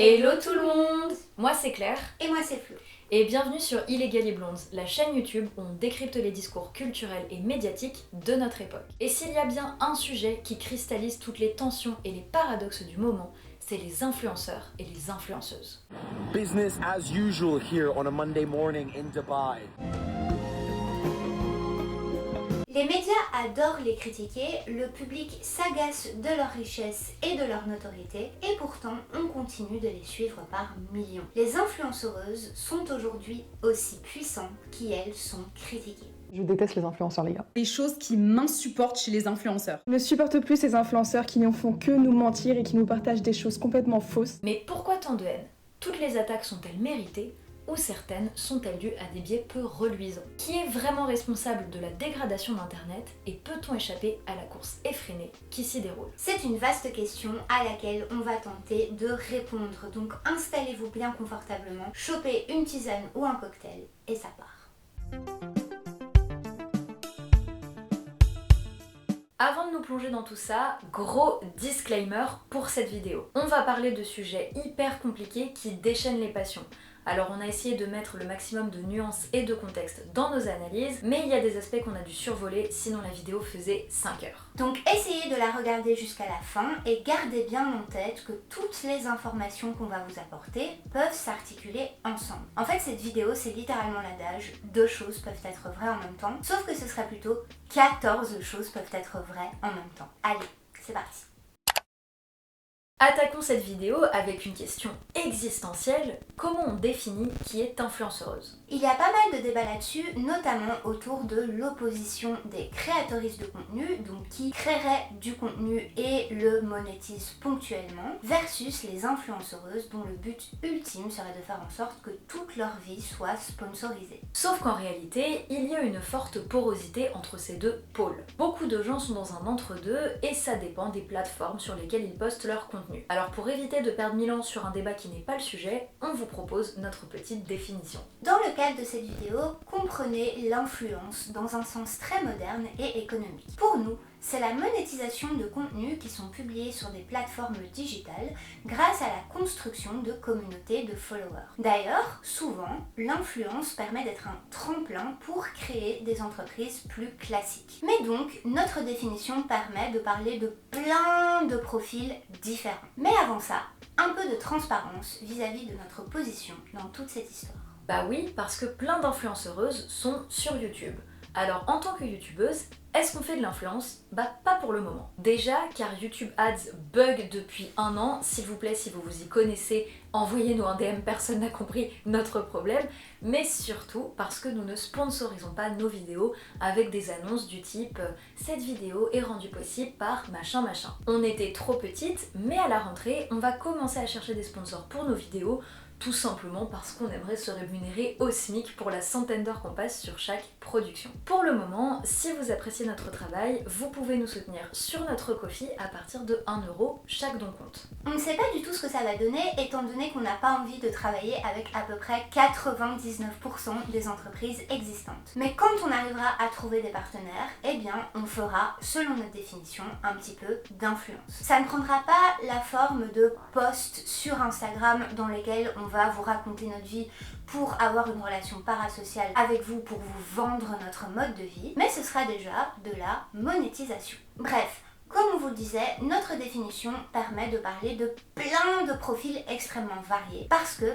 Hello tout le monde! Moi c'est Claire. Et moi c'est Flo. Et bienvenue sur Illegally Blondes, la chaîne YouTube où on décrypte les discours culturels et médiatiques de notre époque. Et s'il y a bien un sujet qui cristallise toutes les tensions et les paradoxes du moment, c'est les influenceurs et les influenceuses. Business as usual here on a Monday morning in Dubai. Les médias adorent les critiquer, le public s'agace de leur richesse et de leur notoriété, et pourtant on continue de les suivre par millions. Les influenceuses sont aujourd'hui aussi puissantes qu'elles sont critiquées. Je déteste les influenceurs, les gars. Les choses qui m'insupportent chez les influenceurs. Je ne supporte plus ces influenceurs qui ne font que nous mentir et qui nous partagent des choses complètement fausses. Mais pourquoi tant de haine? Toutes les attaques sont-elles méritées? Ou certaines sont-elles dues à des biais peu reluisants? Qui est vraiment responsable de la dégradation d'Internet et peut-on échapper à la course effrénée qui s'y déroule? C'est une vaste question à laquelle on va tenter de répondre, donc installez-vous bien confortablement, chopez une tisane ou un cocktail et ça part. Avant de nous plonger dans tout ça, gros disclaimer pour cette vidéo. On va parler de sujets hyper compliqués qui déchaînent les passions. Alors on a essayé de mettre le maximum de nuances et de contexte dans nos analyses, mais il y a des aspects qu'on a dû survoler, sinon la vidéo faisait 5 heures. Donc essayez de la regarder jusqu'à la fin et gardez bien en tête que toutes les informations qu'on va vous apporter peuvent s'articuler ensemble. En fait cette vidéo c'est littéralement l'adage, 2 choses peuvent être vraies en même temps, sauf que ce serait plutôt 14 choses peuvent être vraies en même temps. Allez, c'est parti. Attaquons cette vidéo avec une question existentielle. Comment on définit qui est influenceuse? Il y a pas mal de débats là-dessus, notamment autour de l'opposition des créatrices de contenu, donc qui créeraient du contenu et le monétisent ponctuellement, versus les influenceuses dont le but ultime serait de faire en sorte que toute leur vie soit sponsorisée. Sauf qu'en réalité, il y a une forte porosité entre ces deux pôles. Beaucoup de gens sont dans un entre-deux et ça dépend des plateformes sur lesquelles ils postent leur contenu. Alors pour éviter de perdre 1000 ans sur un débat qui n'est pas le sujet, on vous propose notre petite définition. Dans le cadre de cette vidéo, comprenez l'influence dans un sens très moderne et économique. Pour nous, c'est la monétisation de contenus qui sont publiés sur des plateformes digitales grâce à la construction de communautés de followers. D'ailleurs, souvent, l'influence permet d'être un tremplin pour créer des entreprises plus classiques. Mais donc, notre définition permet de parler de plein de profils différents. Mais avant ça, un peu de transparence vis-à-vis de notre position dans toute cette histoire. Bah oui, parce que plein d'influenceuses sont sur YouTube. Alors en tant que youtubeuse, est-ce qu'on fait de l'influence? Bah pas pour le moment. Déjà car YouTube Ads bug depuis 1 an, s'il vous plaît si vous vous y connaissez, envoyez-nous un DM, personne n'a compris notre problème, mais surtout parce que nous ne sponsorisons pas nos vidéos avec des annonces du type cette vidéo est rendue possible par machin machin. On était trop petites, mais à la rentrée, on va commencer à chercher des sponsors pour nos vidéos, tout simplement parce qu'on aimerait se rémunérer au SMIC pour la centaine d'heures qu'on passe sur chaque production. Pour le moment, si vous appréciez notre travail, vous pouvez nous soutenir sur notre Ko-fi à partir de 1 € chaque don compte. On ne sait pas du tout ce que ça va donner étant donné qu'on n'a pas envie de travailler avec à peu près 99% des entreprises existantes. Mais quand on arrivera à trouver des partenaires, eh bien on fera, selon notre définition, un petit peu d'influence. Ça ne prendra pas la forme de posts sur Instagram dans lesquels on va vous raconter notre vie pour avoir une relation parasociale avec vous, pour vous vendre notre mode de vie, mais ce sera déjà de la monétisation. Bref, comme on vous le disait, notre définition permet de parler de plein de profils extrêmement variés parce que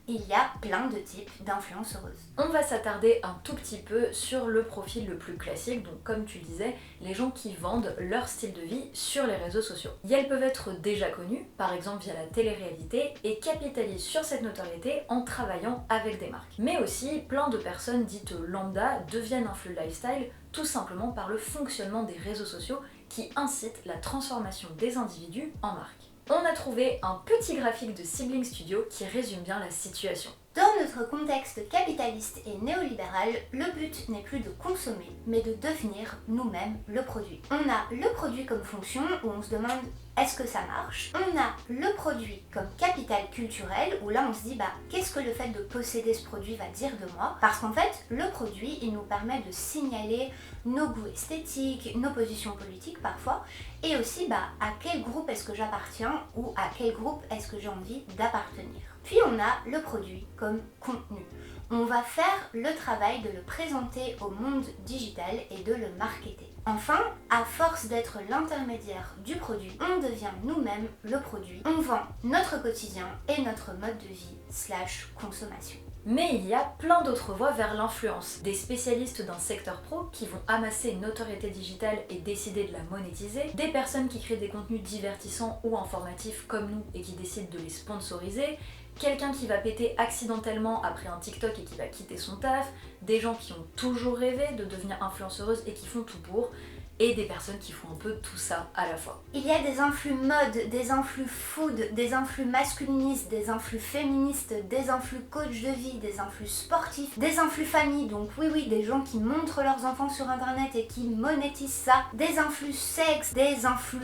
il y a plein de types d'influenceuses. On va s'attarder un tout petit peu sur le profil le plus classique, donc comme tu disais, les gens qui vendent leur style de vie sur les réseaux sociaux. Et elles peuvent être déjà connues, par exemple via la télé-réalité, et capitalisent sur cette notoriété en travaillant avec des marques. Mais aussi, plein de personnes dites lambda deviennent influ lifestyle tout simplement par le fonctionnement des réseaux sociaux qui incitent la transformation des individus en marques. On a trouvé un petit graphique de Sibling Studio qui résume bien la situation. Dans notre contexte capitaliste et néolibéral, le but n'est plus de consommer, mais de devenir nous-mêmes le produit. On a le produit comme fonction où on se demande est-ce que ça marche? On a le produit comme capital culturel où là on se dit qu'est-ce que le fait de posséder ce produit va dire de moi? Parce qu'en fait, le produit il nous permet de signaler nos goûts esthétiques, nos positions politiques parfois, et aussi à quel groupe est-ce que j'appartiens ou à quel groupe est-ce que j'ai envie d'appartenir. Puis on a le produit comme contenu. On va faire le travail de le présenter au monde digital et de le marketer. Enfin, à force d'être l'intermédiaire du produit, on devient nous-mêmes le produit. On vend notre quotidien et notre mode de vie / consommation. Mais il y a plein d'autres voies vers l'influence. Des spécialistes d'un secteur pro qui vont amasser une notoriété digitale et décider de la monétiser, des personnes qui créent des contenus divertissants ou informatifs comme nous et qui décident de les sponsoriser, quelqu'un qui va péter accidentellement après un TikTok et qui va quitter son taf, des gens qui ont toujours rêvé de devenir influenceuses et qui font tout pour, et des personnes qui font un peu tout ça à la fois. Il y a des influx mode, des influx food, des influx masculinistes, des influx féministes, des influx coach de vie, des influx sportifs, des influx famille, donc oui, des gens qui montrent leurs enfants sur internet et qui monétisent ça, des influx sexe, des influx,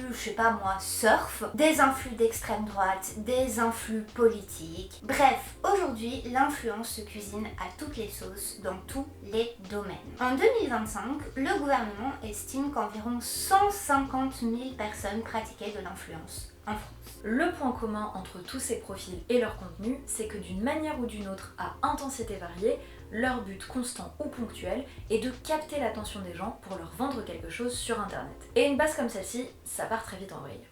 surf, des influx d'extrême droite, des influx politiques. Bref, aujourd'hui, l'influence se cuisine à toutes les sauces, dans tous les domaines. En 2025, le gouvernement estime qu'environ 150 000 personnes pratiquaient de l'influence en France. Le point commun entre tous ces profils et leur contenu, c'est que d'une manière ou d'une autre, à intensité variée, leur but constant ou ponctuel est de capter l'attention des gens pour leur vendre quelque chose sur internet. Et une base comme celle-ci, ça part très vite en vrille.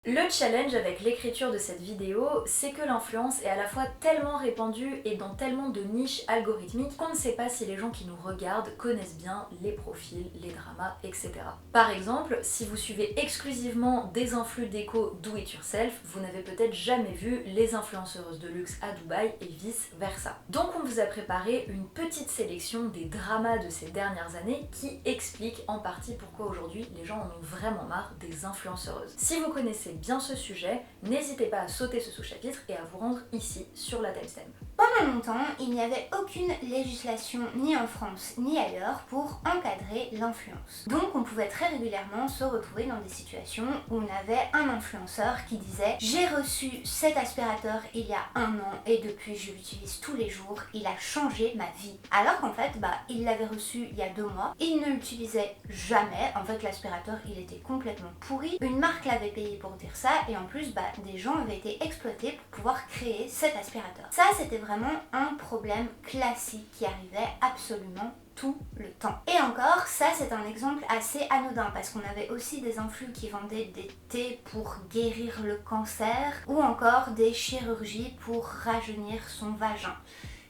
Le challenge avec l'écriture de cette vidéo, c'est que l'influence est à la fois tellement répandue et dans tellement de niches algorithmiques qu'on ne sait pas si les gens qui nous regardent connaissent bien les profils, les dramas, etc. Par exemple, si vous suivez exclusivement des influx déco do it yourself, vous n'avez peut-être jamais vu les influenceuses de luxe à Dubaï et vice versa. Donc on vous a préparé une petite sélection des dramas de ces dernières années qui expliquent en partie pourquoi aujourd'hui les gens en ont vraiment marre des influenceuses. Si vous connaissez bien ce sujet, n'hésitez pas à sauter ce sous-chapitre et à vous rendre ici sur la timestamp. Pendant longtemps, il n'y avait aucune législation ni en France ni ailleurs pour encadrer l'influence. Donc on pouvait très régulièrement se retrouver dans des situations où on avait un influenceur qui disait « J'ai reçu cet aspirateur il y a 1 an et depuis je l'utilise tous les jours, il a changé ma vie. » Alors qu'en fait, il l'avait reçu il y a 2 mois, il ne l'utilisait jamais, en fait l'aspirateur il était complètement pourri, une marque l'avait payé pour dire ça et en plus des gens avaient été exploités pour pouvoir créer cet aspirateur. Ça c'était vraiment un problème classique qui arrivait absolument tout le temps. Et encore, ça c'est un exemple assez anodin parce qu'on avait aussi des influx qui vendaient des thés pour guérir le cancer ou encore des chirurgies pour rajeunir son vagin.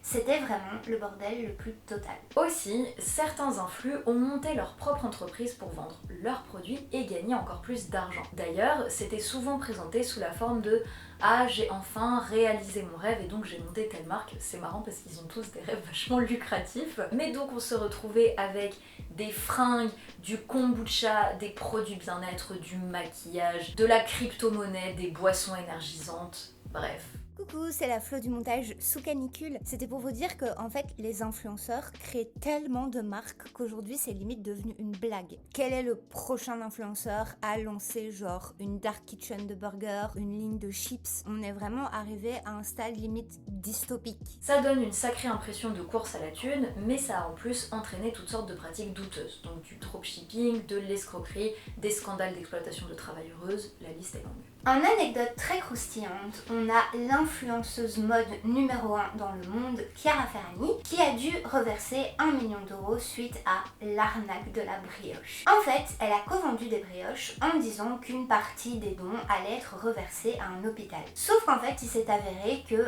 C'était vraiment le bordel le plus total. Aussi, certains influx ont monté leur propre entreprise pour vendre leurs produits et gagner encore plus d'argent. D'ailleurs, c'était souvent présenté sous la forme de « Ah, j'ai enfin réalisé mon rêve et donc j'ai monté telle marque ». C'est marrant parce qu'ils ont tous des rêves vachement lucratifs. Mais donc on se retrouvait avec des fringues, du kombucha, des produits bien-être, du maquillage, de la crypto-monnaie, des boissons énergisantes, bref. Coucou, c'est la Flo du montage sous canicule. C'était pour vous dire que en fait les influenceurs créent tellement de marques qu'aujourd'hui c'est limite devenu une blague. Quel est le prochain influenceur à lancer genre une dark kitchen de burger, une ligne de chips? On est vraiment arrivé à un stade limite dystopique. Ça donne une sacrée impression de course à la thune, mais ça a en plus entraîné toutes sortes de pratiques douteuses. Donc du dropshipping, de l'escroquerie, des scandales d'exploitation de travailleuses, la liste est longue. En anecdote très croustillante, on a l'influenceuse mode numéro 1 dans le monde, Chiara Ferragni, qui a dû reverser 1 million d'euros suite à l'arnaque de la brioche. En fait, elle a co-vendu des brioches en disant qu'une partie des dons allait être reversée à un hôpital. Sauf qu'en fait, il s'est avéré que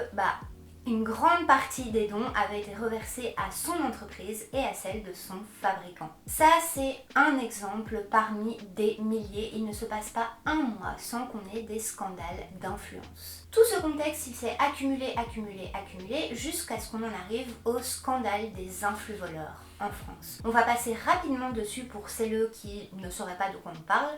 une grande partie des dons avait été reversés à son entreprise et à celle de son fabricant. Ça, c'est un exemple parmi des milliers. Il ne se passe pas un mois sans qu'on ait des scandales d'influence. Tout ce contexte, il s'est accumulé jusqu'à ce qu'on en arrive au scandale des influx voleurs en France. On va passer rapidement dessus pour celles qui ne sauraient pas de quoi on parle,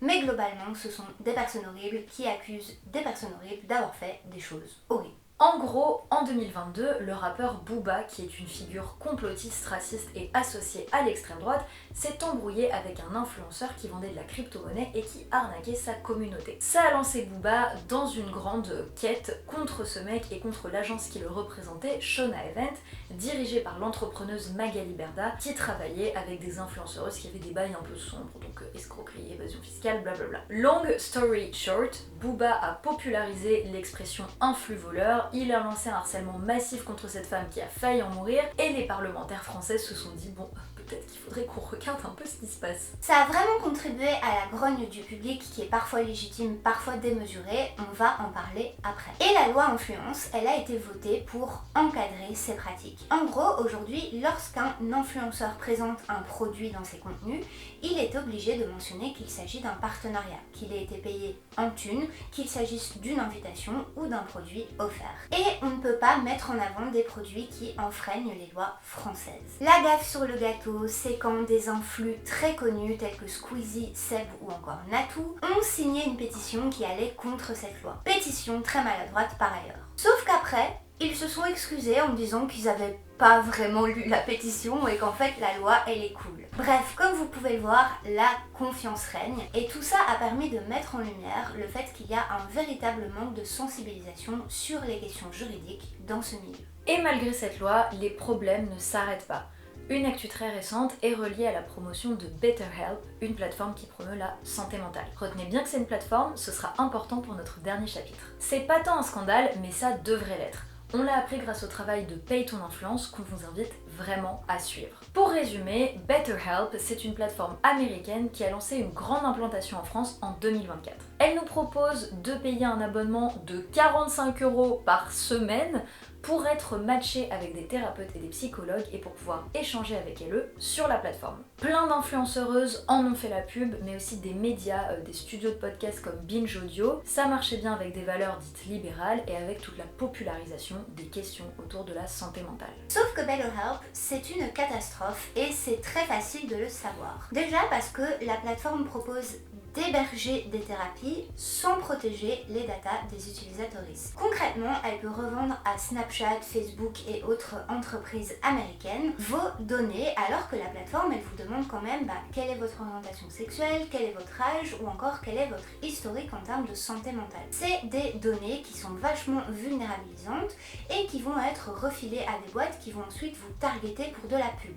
mais globalement, ce sont des personnes horribles qui accusent des personnes horribles d'avoir fait des choses horribles. En gros, en 2022, le rappeur Booba, qui est une figure complotiste, raciste et associée à l'extrême droite, s'est embrouillé avec un influenceur qui vendait de la crypto-monnaie et qui arnaquait sa communauté. Ça a lancé Booba dans une grande quête contre ce mec et contre l'agence qui le représentait, Shona Event, dirigée par l'entrepreneuse Magali Berda, qui travaillait avec des influenceuses qui avaient des bails un peu sombres, donc escroquerie, évasion fiscale, blablabla. Long story short, Booba a popularisé l'expression influ-voleur, il a lancé un harcèlement massif contre cette femme qui a failli en mourir, et les parlementaires français se sont dit bon, peut-être qu'il faudrait qu'on regarde un peu ce qui se passe. Ça a vraiment contribué à la grogne du public qui est parfois légitime, parfois démesurée, on va en parler après. Et la loi influence, elle a été votée pour encadrer ces pratiques. En gros, aujourd'hui, lorsqu'un influenceur présente un produit dans ses contenus, il est obligé de mentionner qu'il s'agit d'un partenariat, qu'il ait été payé en thunes, qu'il s'agisse d'une invitation ou d'un produit offert. Et on ne peut pas mettre en avant des produits qui enfreignent les lois françaises. La gaffe sur le gâteau, c'est quand des influx très connus tels que Squeezie, Seb ou encore Natou ont signé une pétition qui allait contre cette loi. Pétition très maladroite par ailleurs. Sauf qu'après, ils se sont excusés en disant qu'ils avaient pas vraiment lu la pétition et qu'en fait la loi elle est cool. Bref, comme vous pouvez le voir, la confiance règne et tout ça a permis de mettre en lumière le fait qu'il y a un véritable manque de sensibilisation sur les questions juridiques dans ce milieu. Et malgré cette loi, les problèmes ne s'arrêtent pas. Une actu très récente est reliée à la promotion de BetterHelp, une plateforme qui promeut la santé mentale. Retenez bien que c'est une plateforme, ce sera important pour notre dernier chapitre. C'est pas tant un scandale, mais ça devrait l'être. On l'a appris grâce au travail de Paye ton influence qu'on vous invite vraiment à suivre. Pour résumer, BetterHelp, c'est une plateforme américaine qui a lancé une grande implantation en France en 2024. Elle nous propose de payer un abonnement de 45 € par semaine pour être matché avec des thérapeutes et des psychologues et pour pouvoir échanger avec elles sur la plateforme. Plein d'influenceuses en ont fait la pub, mais aussi des médias, des studios de podcast comme Binge Audio. Ça marchait bien avec des valeurs dites libérales et avec toute la popularisation des questions autour de la santé mentale. Sauf que BetterHelp, c'est une catastrophe et c'est très facile de le savoir. Déjà parce que la plateforme propose d'héberger des thérapies sans protéger les datas des utilisateuristes. Concrètement, elle peut revendre à Snapchat, Facebook et autres entreprises américaines vos données alors que la plateforme elle vous demande quand même quelle est votre orientation sexuelle, quel est votre âge ou encore quel est votre historique en termes de santé mentale. C'est des données qui sont vachement vulnérabilisantes et qui vont être refilées à des boîtes qui vont ensuite vous targeter pour de la pub.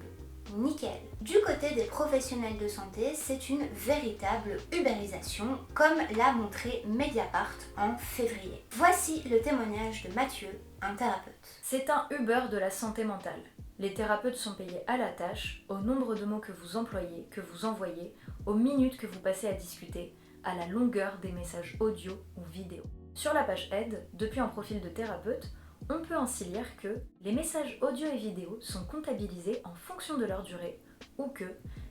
Nickel. Du côté des professionnels de santé, c'est une véritable ubérisation, comme l'a montré Mediapart en février. Voici le témoignage de Mathieu, un thérapeute. C'est un Uber de la santé mentale. Les thérapeutes sont payés à la tâche, au nombre de mots que vous employez, que vous envoyez, aux minutes que vous passez à discuter, à la longueur des messages audio ou vidéo. Sur la page aide, depuis un profil de thérapeute, on peut ainsi lire que les messages audio et vidéo sont comptabilisés en fonction de leur durée ou que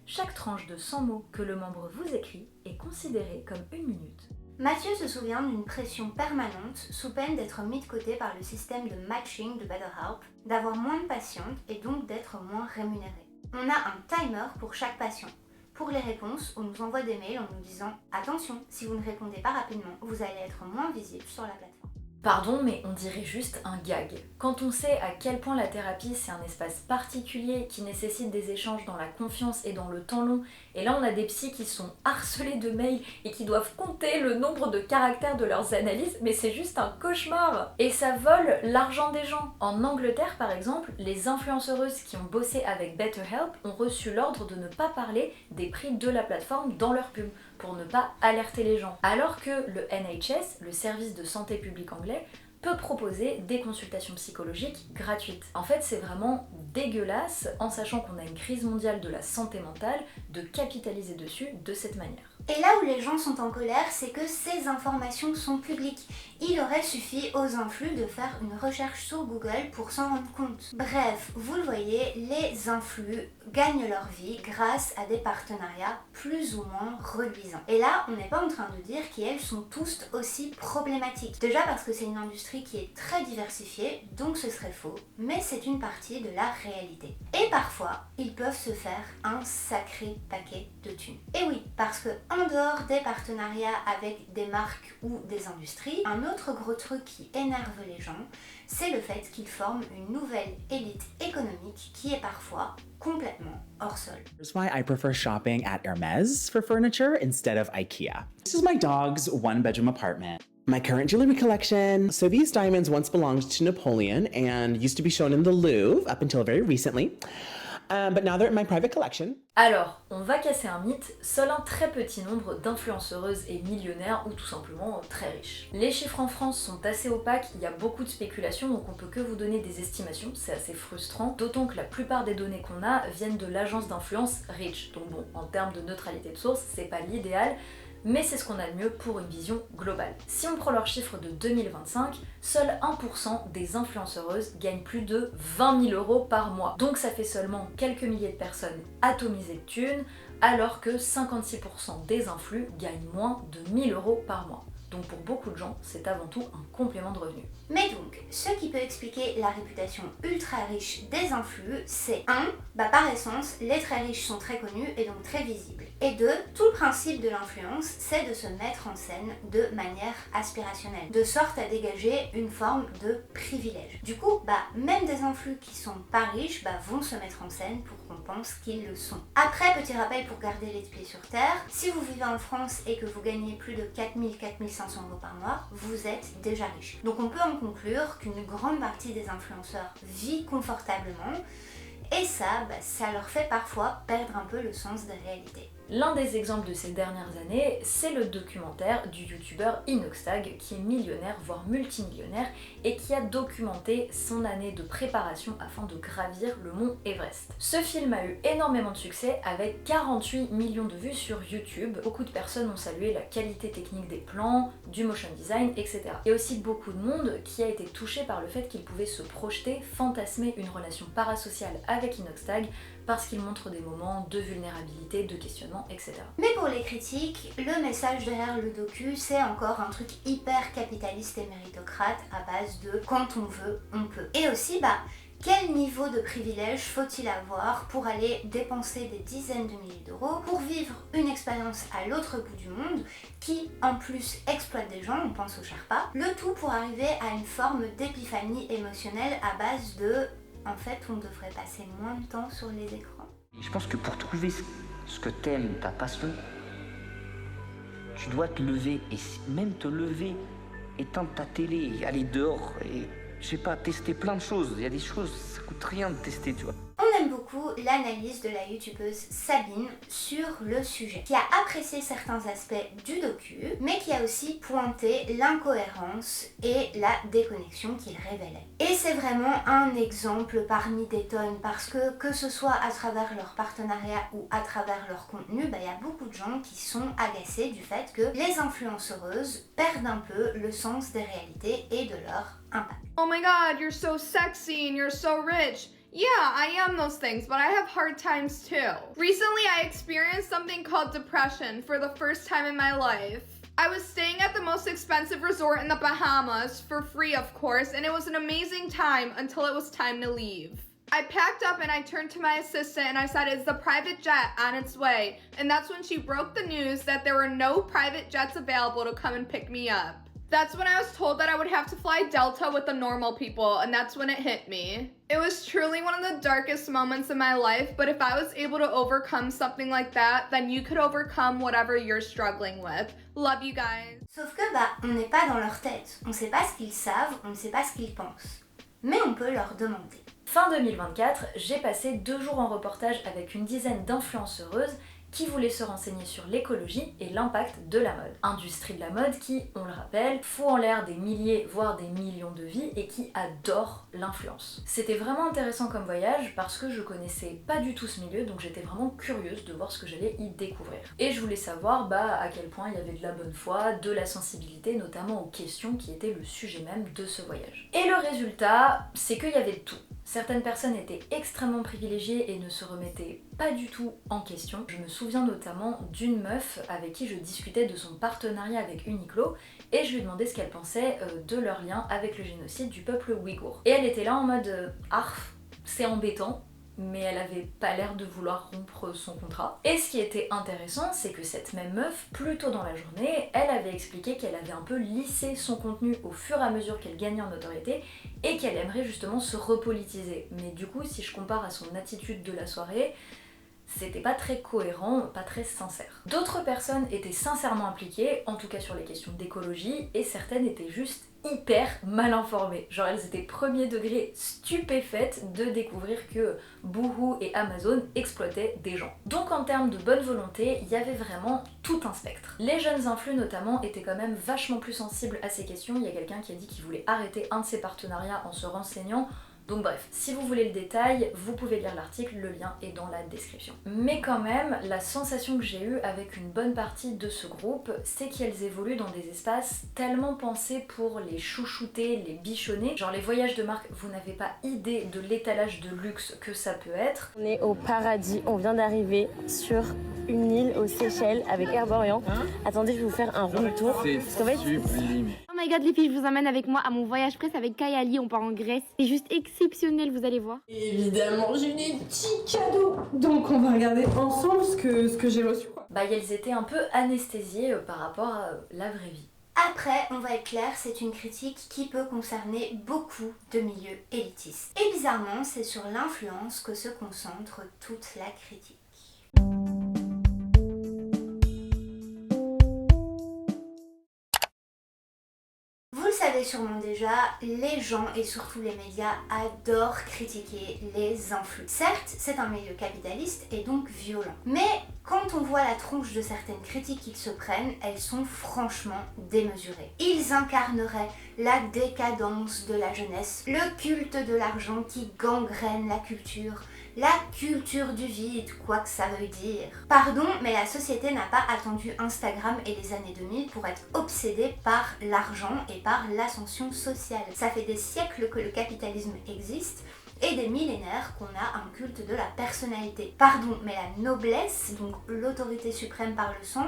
chaque tranche de 100 mots que le membre vous écrit est considérée comme 1 minute. Mathieu se souvient d'une pression permanente sous peine d'être mis de côté par le système de matching de BetterHelp, d'avoir moins de patientes et donc d'être moins rémunéré. On a un timer pour chaque patient. Pour les réponses, on nous envoie des mails en nous disant « Attention, si vous ne répondez pas rapidement, vous allez être moins visible sur la plateforme ». Pardon, mais on dirait juste un gag. Quand on sait à quel point la thérapie c'est un espace particulier qui nécessite des échanges dans la confiance et dans le temps long, et là on a des psys qui sont harcelés de mails et qui doivent compter le nombre de caractères de leurs analyses, mais c'est juste un cauchemar. Et ça vole l'argent des gens. En Angleterre par exemple, les influenceuses qui ont bossé avec BetterHelp ont reçu l'ordre de ne pas parler des prix de la plateforme dans leur pub, pour ne pas alerter les gens. Alors que le NHS, le service de santé publique anglais, peut proposer des consultations psychologiques gratuites. En fait, c'est vraiment dégueulasse, en sachant qu'on a une crise mondiale de la santé mentale, de capitaliser dessus de cette manière. Et là où les gens sont en colère, c'est que ces informations sont publiques. Il aurait suffi aux influx de faire une recherche sur Google pour s'en rendre compte. Bref, vous le voyez, les influx gagnent leur vie grâce à des partenariats plus ou moins reluisants. Et là, on n'est pas en train de dire qu'elles sont tous aussi problématiques. Déjà parce que c'est une industrie qui est très diversifiée, donc ce serait faux, mais c'est une partie de la réalité. Et parfois, ils peuvent se faire un sacré paquet de thunes. Et oui, parce que En dehors des partenariats avec des marques ou des industries, un autre gros truc qui énerve les gens, c'est le fait qu'ils forment une nouvelle élite économique qui est parfois complètement hors sol. Here's why I prefer shopping at Hermes for furniture instead of IKEA. This is my dog's one-bedroom apartment. My current jewelry collection. So these diamonds once belonged to Napoleon and used to be shown in the Louvre up until very recently. But now they're in my private collection. Alors, on va casser un mythe, seul un très petit nombre d'influenceuses est millionnaire ou tout simplement très riche. Les chiffres en France sont assez opaques, il y a beaucoup de spéculation donc on peut que vous donner des estimations, c'est assez frustrant, d'autant que la plupart des données qu'on a viennent de l'agence d'influence Reach. Donc bon, en termes de neutralité de source, c'est pas l'idéal, mais c'est ce qu'on a de mieux pour une vision globale. Si on prend leurs chiffres de 2025, seul 1% des influenceuses gagnent plus de 20 000 € par mois. Donc ça fait seulement quelques milliers de personnes atomisées de thunes, alors que 56% des influx gagnent moins de 1 000 € par mois. Donc pour beaucoup de gens, c'est avant tout un complément de revenu. Mais donc, ce qui peut expliquer la réputation ultra riche des influx, c'est 1. Par essence, les très riches sont très connus et donc très visibles. Et 2. Tout le principe de l'influence, c'est de se mettre en scène de manière aspirationnelle, de sorte à dégager une forme de privilège. Du coup, même des influx qui sont pas riches vont se mettre en scène pour qu'on pense qu'ils le sont. Après, petit rappel pour garder les pieds sur terre, si vous vivez en France et que vous gagnez plus de 4 000, 4 500 € par mois, vous êtes déjà riche. Donc on peut en conclure qu'une grande partie des influenceurs vit confortablement et ça leur fait parfois perdre un peu le sens des réalités. L'un des exemples de ces dernières années, c'est le documentaire du youtubeur Inoxtag, qui est millionnaire, voire multimillionnaire, et qui a documenté son année de préparation afin de gravir le mont Everest. Ce film a eu énormément de succès, avec 48 millions de vues sur YouTube. Beaucoup de personnes ont salué la qualité technique des plans, du motion design, etc. Il y a aussi beaucoup de monde qui a été touché par le fait qu'il pouvait se projeter, fantasmer une relation parasociale avec Inoxtag, parce qu'il montre des moments de vulnérabilité, de questionnement, etc. Mais pour les critiques, le message derrière le docu, c'est encore un truc hyper capitaliste et méritocrate à base de quand on veut, on peut. Et aussi, quel niveau de privilège faut-il avoir pour aller dépenser des dizaines de milliers d'euros pour vivre une expérience à l'autre bout du monde qui, en plus, exploite des gens, on pense aux Sherpas, le tout pour arriver à une forme d'épiphanie émotionnelle à base de en fait, on devrait passer moins de temps sur les écrans. Je pense que pour trouver ce que t'aimes, ta passion, tu dois te lever et même te lever, éteindre ta télé, aller dehors et je sais pas, tester plein de choses. Il y a des choses, ça coûte rien de tester, tu vois. On aime beaucoup l'analyse de la youtubeuse Sabine sur le sujet, qui a apprécié certains aspects du docu, mais qui a aussi pointé l'incohérence et la déconnexion qu'il révélait. Et c'est vraiment un exemple parmi des tonnes, parce que ce soit à travers leur partenariat ou à travers leur contenu, il y a beaucoup de gens qui sont agacés du fait que les influenceuses perdent un peu le sens des réalités et de leur impact. Oh my god, you're so sexy and you're so rich. Yeah, I am those things, but I have hard times too. Recently, I experienced something called depression for the first time in my life. I was staying at the most expensive resort in the Bahamas, for free of course, and it was an amazing time until it was time to leave. I packed up and I turned to my assistant and I said, "Is the private jet on its way?" And that's when she broke the news that there were no private jets available to come and pick me up. That's when I was told that I would have to fly Delta with the normal people, and that's when it hit me. It was truly one of the darkest moments in my life, but if I was able to overcome something like that, then you could overcome whatever you're struggling with. Love you guys. Sauf que on n'est pas dans leur tête. On sait pas ce qu'ils savent, on ne sait pas ce qu'ils pensent. Mais on peut leur demander. Fin 2024, j'ai passé 2 jours en reportage avec une dizaine d'influenceuses qui voulait se renseigner sur l'écologie et l'impact de la mode. Industrie de la mode qui, on le rappelle, fout en l'air des milliers voire des millions de vies et qui adore l'influence. C'était vraiment intéressant comme voyage parce que je connaissais pas du tout ce milieu, donc j'étais vraiment curieuse de voir ce que j'allais y découvrir. Et je voulais savoir à quel point il y avait de la bonne foi, de la sensibilité, notamment aux questions qui étaient le sujet même de ce voyage. Et le résultat, c'est qu'il y avait de tout. Certaines personnes étaient extrêmement privilégiées et ne se remettaient pas du tout en question. Je me souviens notamment d'une meuf avec qui je discutais de son partenariat avec Uniqlo et je lui demandais ce qu'elle pensait de leur lien avec le génocide du peuple ouïghour. Et elle était là en mode arf, c'est embêtant, mais elle avait pas l'air de vouloir rompre son contrat. Et ce qui était intéressant, c'est que cette même meuf, plus tôt dans la journée, elle avait expliqué qu'elle avait un peu lissé son contenu au fur et à mesure qu'elle gagnait en notoriété et qu'elle aimerait justement se repolitiser. Mais du coup, si je compare à son attitude de la soirée, c'était pas très cohérent, pas très sincère. D'autres personnes étaient sincèrement impliquées, en tout cas sur les questions d'écologie, et certaines étaient juste hyper mal informées. Genre elles étaient premier degré stupéfaites de découvrir que Boohoo et Amazon exploitaient des gens. Donc en termes de bonne volonté, il y avait vraiment tout un spectre. Les jeunes influx notamment étaient quand même vachement plus sensibles à ces questions. Il y a quelqu'un qui a dit qu'il voulait arrêter un de ses partenariats en se renseignant. Donc bref, si vous voulez le détail, vous pouvez lire l'article, le lien est dans la description. Mais quand même, la sensation que j'ai eue avec une bonne partie de ce groupe, c'est qu'elles évoluent dans des espaces tellement pensés pour les chouchouter, les bichonner. Genre les voyages de marque, vous n'avez pas idée de l'étalage de luxe que ça peut être. On est au paradis, on vient d'arriver sur une île aux Seychelles avec Air Orient. Attendez, je vais vous faire un room tour. C'est sublime. Oh my god les filles, je vous emmène avec moi à mon voyage presse avec Kayali, on part en Grèce. C'est juste exceptionnel, vous allez voir. Évidemment, j'ai eu des petits cadeaux. Donc on va regarder ensemble ce que j'ai reçu. Bah elles étaient un peu anesthésiées par rapport à la vraie vie. Après, on va être clair, c'est une critique qui peut concerner beaucoup de milieux élitistes. Et bizarrement, c'est sur l'influence que se concentre toute la critique. Vous le savez sûrement déjà, les gens et surtout les médias adorent critiquer les influx. Certes, c'est un milieu capitaliste et donc violent. Mais quand on voit la tronche de certaines critiques qu'ils se prennent, elles sont franchement démesurées. Ils incarneraient la décadence de la jeunesse, le culte de l'argent qui gangrène la culture du vide, quoi que ça veuille dire. Pardon, mais la société n'a pas attendu Instagram et les années 2000 pour être obsédée par l'argent et par l'ascension sociale. Ça fait des siècles que le capitalisme existe et des millénaires qu'on a un culte de la personnalité. Pardon, mais la noblesse, donc l'autorité suprême par le sang,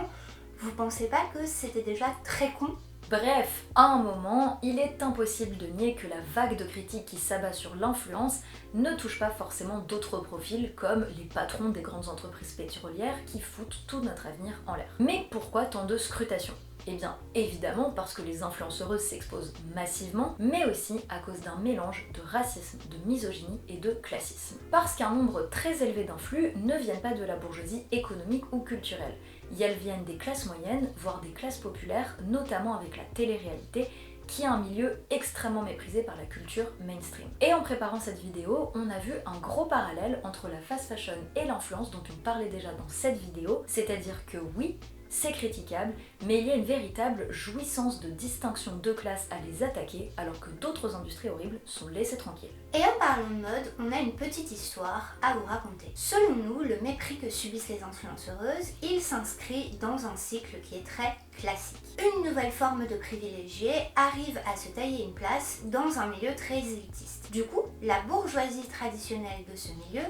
vous pensez pas que c'était déjà très con ? Bref, à un moment, il est impossible de nier que la vague de critiques qui s'abat sur l'influence ne touche pas forcément d'autres profils comme les patrons des grandes entreprises pétrolières qui foutent tout notre avenir en l'air. Mais pourquoi tant de scrutation ? Eh bien, évidemment parce que les influenceuses s'exposent massivement, mais aussi à cause d'un mélange de racisme, de misogynie et de classisme. Parce qu'un nombre très élevé d'influx ne viennent pas de la bourgeoisie économique ou culturelle. Elles viennent des classes moyennes, voire des classes populaires, notamment avec la télé-réalité, qui est un milieu extrêmement méprisé par la culture mainstream. Et en préparant cette vidéo, on a vu un gros parallèle entre la fast fashion et l'influence dont on parlait déjà dans cette vidéo, c'est-à-dire que oui, c'est critiquable, mais il y a une véritable jouissance de distinction de classe à les attaquer, alors que d'autres industries horribles sont laissées tranquilles. Et en parlant de mode, on a une petite histoire à vous raconter. Selon nous, le mépris que subissent les influenceuses, il s'inscrit dans un cycle qui est très classique. Une nouvelle forme de privilégiés arrive à se tailler une place dans un milieu très élitiste. Du coup, la bourgeoisie traditionnelle de ce milieu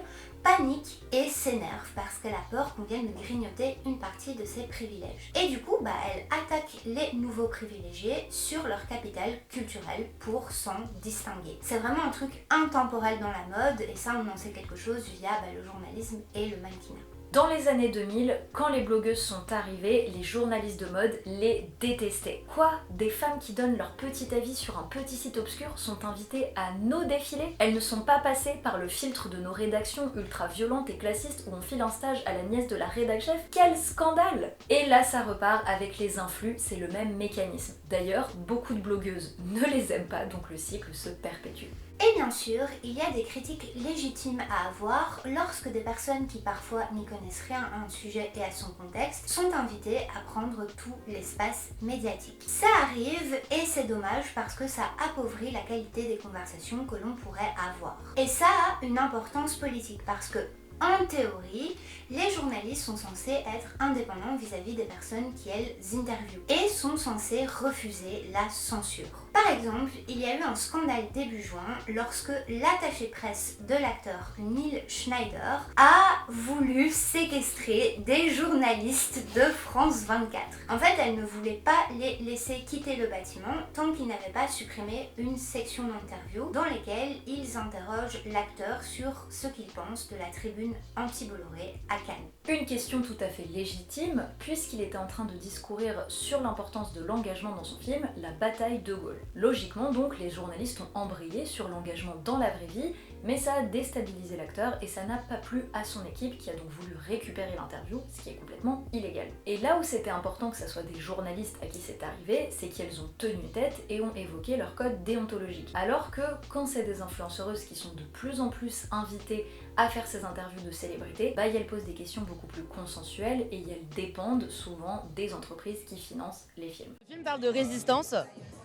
panique et s'énerve parce qu'elle a peur qu'on vienne de grignoter une partie de ses privilèges. Et du coup, elle attaque les nouveaux privilégiés sur leur capital culturel pour s'en distinguer. C'est vraiment un truc intemporel dans la mode et ça on en sait quelque chose via le journalisme et le mannequinat. Dans les années 2000, quand les blogueuses sont arrivées, les journalistes de mode les détestaient. Quoi ? Des femmes qui donnent leur petit avis sur un petit site obscur sont invitées à nos défilés ? Elles ne sont pas passées par le filtre de nos rédactions ultra violentes et classistes où on file un stage à la nièce de la rédac-chef ? Quel scandale ! Et là ça repart avec les influx, c'est le même mécanisme. D'ailleurs, beaucoup de blogueuses ne les aiment pas, donc le cycle se perpétue. Et bien sûr, il y a des critiques légitimes à avoir lorsque des personnes qui parfois n'y connaissent rien à un sujet et à son contexte sont invitées à prendre tout l'espace médiatique. Ça arrive et c'est dommage parce que ça appauvrit la qualité des conversations que l'on pourrait avoir. Et ça a une importance politique parce que en théorie, les journalistes sont censés être indépendants vis-à-vis des personnes qui elles interviewent et sont censés refuser la censure. Par Par exemple, il y a eu un scandale début juin lorsque l'attaché presse de l'acteur Neil Schneider a voulu séquestrer des journalistes de France 24. En fait, elle ne voulait pas les laisser quitter le bâtiment tant qu'ils n'avaient pas supprimé une section d'interview dans lesquelles ils interrogent l'acteur sur ce qu'il pense de la tribune anti-Bolloré à Cannes. Une question tout à fait légitime, puisqu'il était en train de discourir sur l'importance de l'engagement dans son film La bataille de Gaulle. Logiquement donc, les journalistes ont embrayé sur l'engagement dans la vraie vie, mais ça a déstabilisé l'acteur et ça n'a pas plu à son équipe qui a donc voulu récupérer l'interview, ce qui est complètement illégal. Et là où c'était important que ça soit des journalistes à qui c'est arrivé, c'est qu'elles ont tenu tête et ont évoqué leur code déontologique. Alors que quand c'est des influenceuses qui sont de plus en plus invitées à faire ces interviews de célébrités, elles posent des questions beaucoup plus consensuelles et elles dépendent souvent des entreprises qui financent les films. Le film parle de résistance.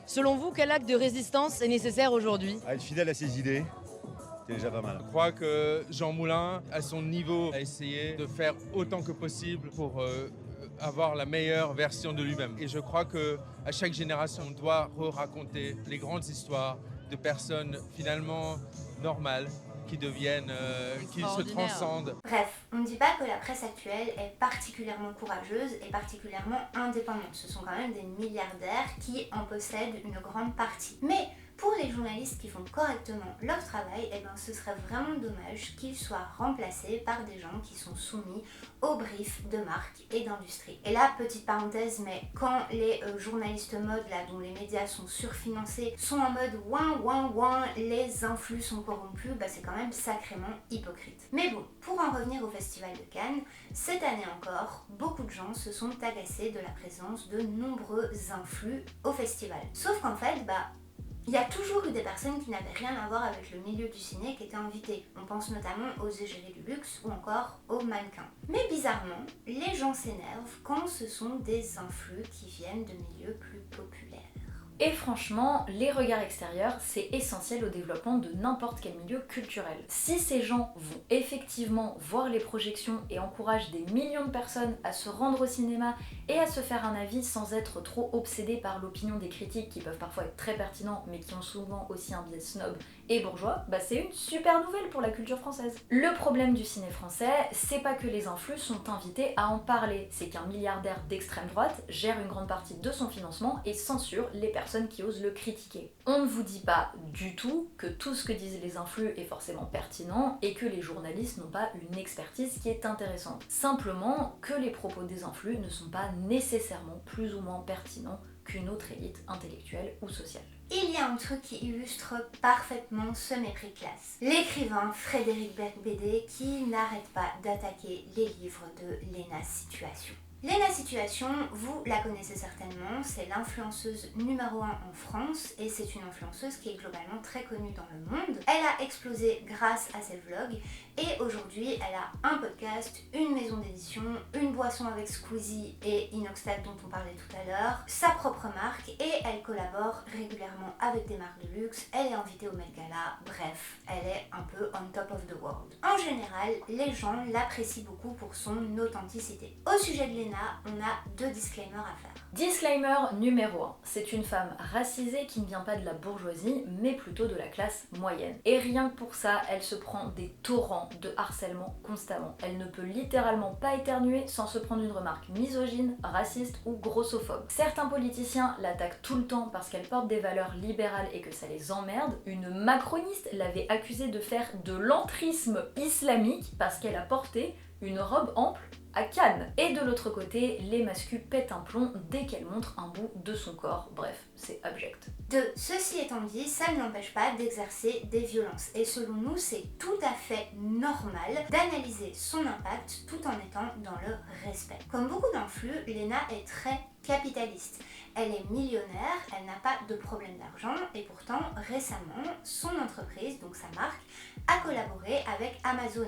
Selon vous, quel acte de résistance est nécessaire aujourd'hui ? Être fidèle à ses idées, c'est déjà pas mal. Je crois que Jean Moulin, à son niveau, a essayé de faire autant que possible pour avoir la meilleure version de lui-même. Et je crois qu'à chaque génération, on doit raconter les grandes histoires de personnes finalement normales qui deviennent, qui se transcendent. Bref, on ne dit pas que la presse actuelle est particulièrement courageuse et particulièrement indépendante. Ce sont quand même des milliardaires qui en possèdent une grande partie. Mais pour les journalistes qui font correctement leur travail, ce serait vraiment dommage qu'ils soient remplacés par des gens qui sont soumis aux briefs de marque et d'industrie. Et là, petite parenthèse, mais quand les journalistes mode, là, dont les médias sont surfinancés, sont en mode ouin, les influx sont corrompus, c'est quand même sacrément hypocrite. Mais bon, pour en revenir au Festival de Cannes, cette année encore, beaucoup de gens se sont agacés de la présence de nombreux influx au festival. Sauf qu'en fait, il y a toujours eu des personnes qui n'avaient rien à voir avec le milieu du ciné qui étaient invitées. On pense notamment aux égéries du luxe ou encore aux mannequins. Mais bizarrement, les gens s'énervent quand ce sont des influx qui viennent de milieux plus populaires. Et franchement, les regards extérieurs, c'est essentiel au développement de n'importe quel milieu culturel. Si ces gens vont effectivement voir les projections et encouragent des millions de personnes à se rendre au cinéma et à se faire un avis sans être trop obsédés par l'opinion des critiques qui peuvent parfois être très pertinents mais qui ont souvent aussi un biais snob et bourgeois, c'est une super nouvelle pour la culture française. Le problème du ciné français, c'est pas que les influx sont invités à en parler, c'est qu'un milliardaire d'extrême droite gère une grande partie de son financement et censure les personnes qui osent le critiquer. On ne vous dit pas du tout que tout ce que disent les influx est forcément pertinent et que les journalistes n'ont pas une expertise qui est intéressante. Simplement que les propos des influx ne sont pas nécessairement plus ou moins pertinents qu'une autre élite intellectuelle ou sociale. Il y a un truc qui illustre parfaitement ce mépris de classe. L'écrivain Frédéric Becbédé qui n'arrête pas d'attaquer les livres de Léna Situation. Léna Situation, vous la connaissez certainement, c'est l'influenceuse numéro 1 en France et c'est une influenceuse qui est globalement très connue dans le monde. Elle a explosé grâce à ses vlogs et aujourd'hui elle a un podcast, une maison d'édition, une boisson avec Squeezie et Inoxtag dont on parlait tout à l'heure, sa propre marque et elle collabore régulièrement avec des marques de luxe, elle est invitée au Met Gala, bref, elle est un peu on top of the world. En général, les gens l'apprécient beaucoup pour son authenticité. Au sujet de Léna, on a 2 disclaimers à faire. Disclaimer numéro 1. C'est une femme racisée qui ne vient pas de la bourgeoisie, mais plutôt de la classe moyenne. Et rien que pour ça, elle se prend des torrents de harcèlement constamment. Elle ne peut littéralement pas éternuer sans se prendre une remarque misogyne, raciste ou grossophobe. Certains politiciens l'attaquent tout le temps parce qu'elle porte des valeurs libérales et que ça les emmerde. Une macroniste l'avait accusée de faire de l'entrisme islamique parce qu'elle a porté une robe ample à Cannes. Et de l'autre côté, les mascus pètent un plomb dès qu'elle montre un bout de son corps. Bref, c'est abject. Ceci étant dit, ça ne l'empêche pas d'exercer des violences. Et selon nous, c'est tout à fait normal d'analyser son impact tout en étant dans le respect. Comme beaucoup d'influx, Léna est très capitaliste. Elle est millionnaire, elle n'a pas de problème d'argent et pourtant, récemment, son entreprise, donc sa marque, a collaboré avec Amazon.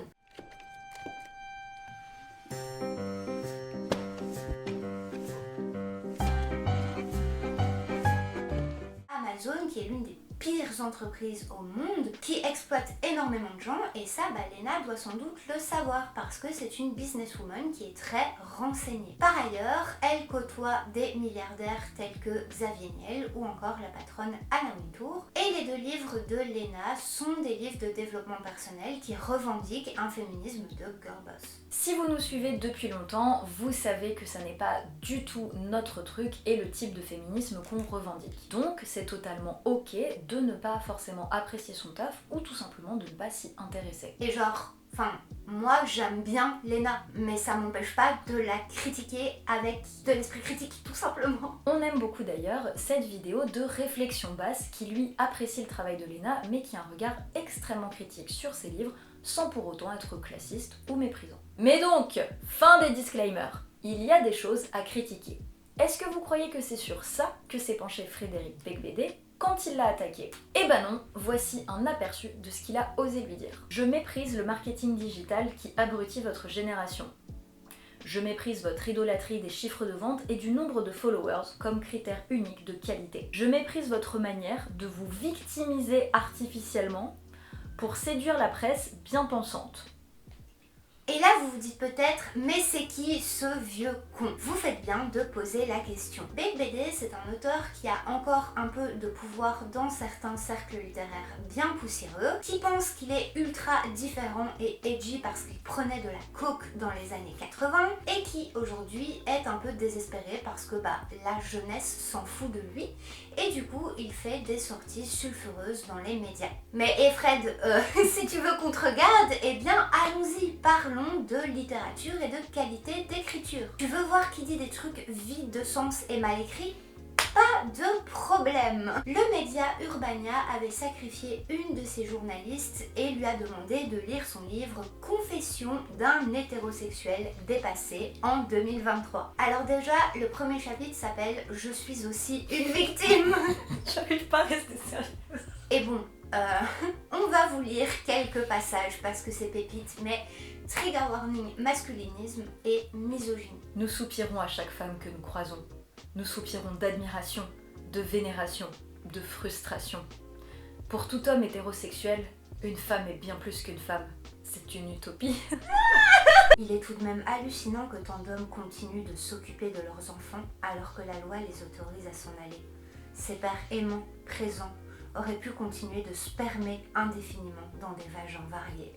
Amazon, qui est l'une des pires entreprises au monde, qui exploitent énormément de gens, et ça, Lena doit sans doute le savoir, parce que c'est une businesswoman qui est très renseignée. Par ailleurs, elle côtoie des milliardaires tels que Xavier Niel ou encore la patronne Anna Wintour, et les 2 livres de Lena sont des livres de développement personnel qui revendiquent un féminisme de girl boss. Si vous nous suivez depuis longtemps, vous savez que ça n'est pas du tout notre truc et le type de féminisme qu'on revendique. Donc c'est totalement ok de ne pas forcément apprécier son taf ou tout simplement de ne pas s'y intéresser. Et genre, moi j'aime bien Lena, mais ça m'empêche pas de la critiquer avec de l'esprit critique, tout simplement. On aime beaucoup d'ailleurs cette vidéo de réflexion basse qui lui apprécie le travail de Lena, mais qui a un regard extrêmement critique sur ses livres, sans pour autant être classiste ou méprisant. Mais donc, fin des disclaimers, il y a des choses à critiquer. Est-ce que vous croyez que c'est sur ça que s'est penché Frédéric Beigbeder quand il l'a attaqué? Eh ben non, voici un aperçu de ce qu'il a osé lui dire. Je méprise le marketing digital qui abrutit votre génération. Je méprise votre idolâtrie des chiffres de vente et du nombre de followers comme critère unique de qualité. Je méprise votre manière de vous victimiser artificiellement pour séduire la presse bien pensante. Et là vous vous dites peut-être, mais c'est qui ce vieux con? Vous faites bien de poser la question. Beigbeder, c'est un auteur qui a encore un peu de pouvoir dans certains cercles littéraires bien poussiéreux, qui pense qu'il est ultra différent et edgy parce qu'il prenait de la coke dans les années 80, et qui aujourd'hui est un peu désespéré parce que la jeunesse s'en fout de lui, et du coup il fait des sorties sulfureuses dans les médias. Mais Fred, si tu veux qu'on te regarde, eh bien allons-y, parlons de littérature et de qualité d'écriture. Tu veux voir qui dit des trucs vides de sens et mal écrits? Pas de problème. Le média Urbania avait sacrifié une de ses journalistes et lui a demandé de lire son livre Confession d'un hétérosexuel dépassé en 2023. Alors déjà, le premier chapitre s'appelle Je suis aussi une victime. J'arrive pas à rester sérieuse. Et bon, on va vous lire quelques passages parce que c'est pépite, mais trigger warning, masculinisme et misogynie. Nous soupirons à chaque femme que nous croisons. Nous soupirons d'admiration, de vénération, de frustration. Pour tout homme hétérosexuel, une femme est bien plus qu'une femme. C'est une utopie. Il est tout de même hallucinant que tant d'hommes continuent de s'occuper de leurs enfants alors que la loi les autorise à s'en aller. Ces pères aimants, présents, auraient pu continuer de spermer indéfiniment dans des vagins variés.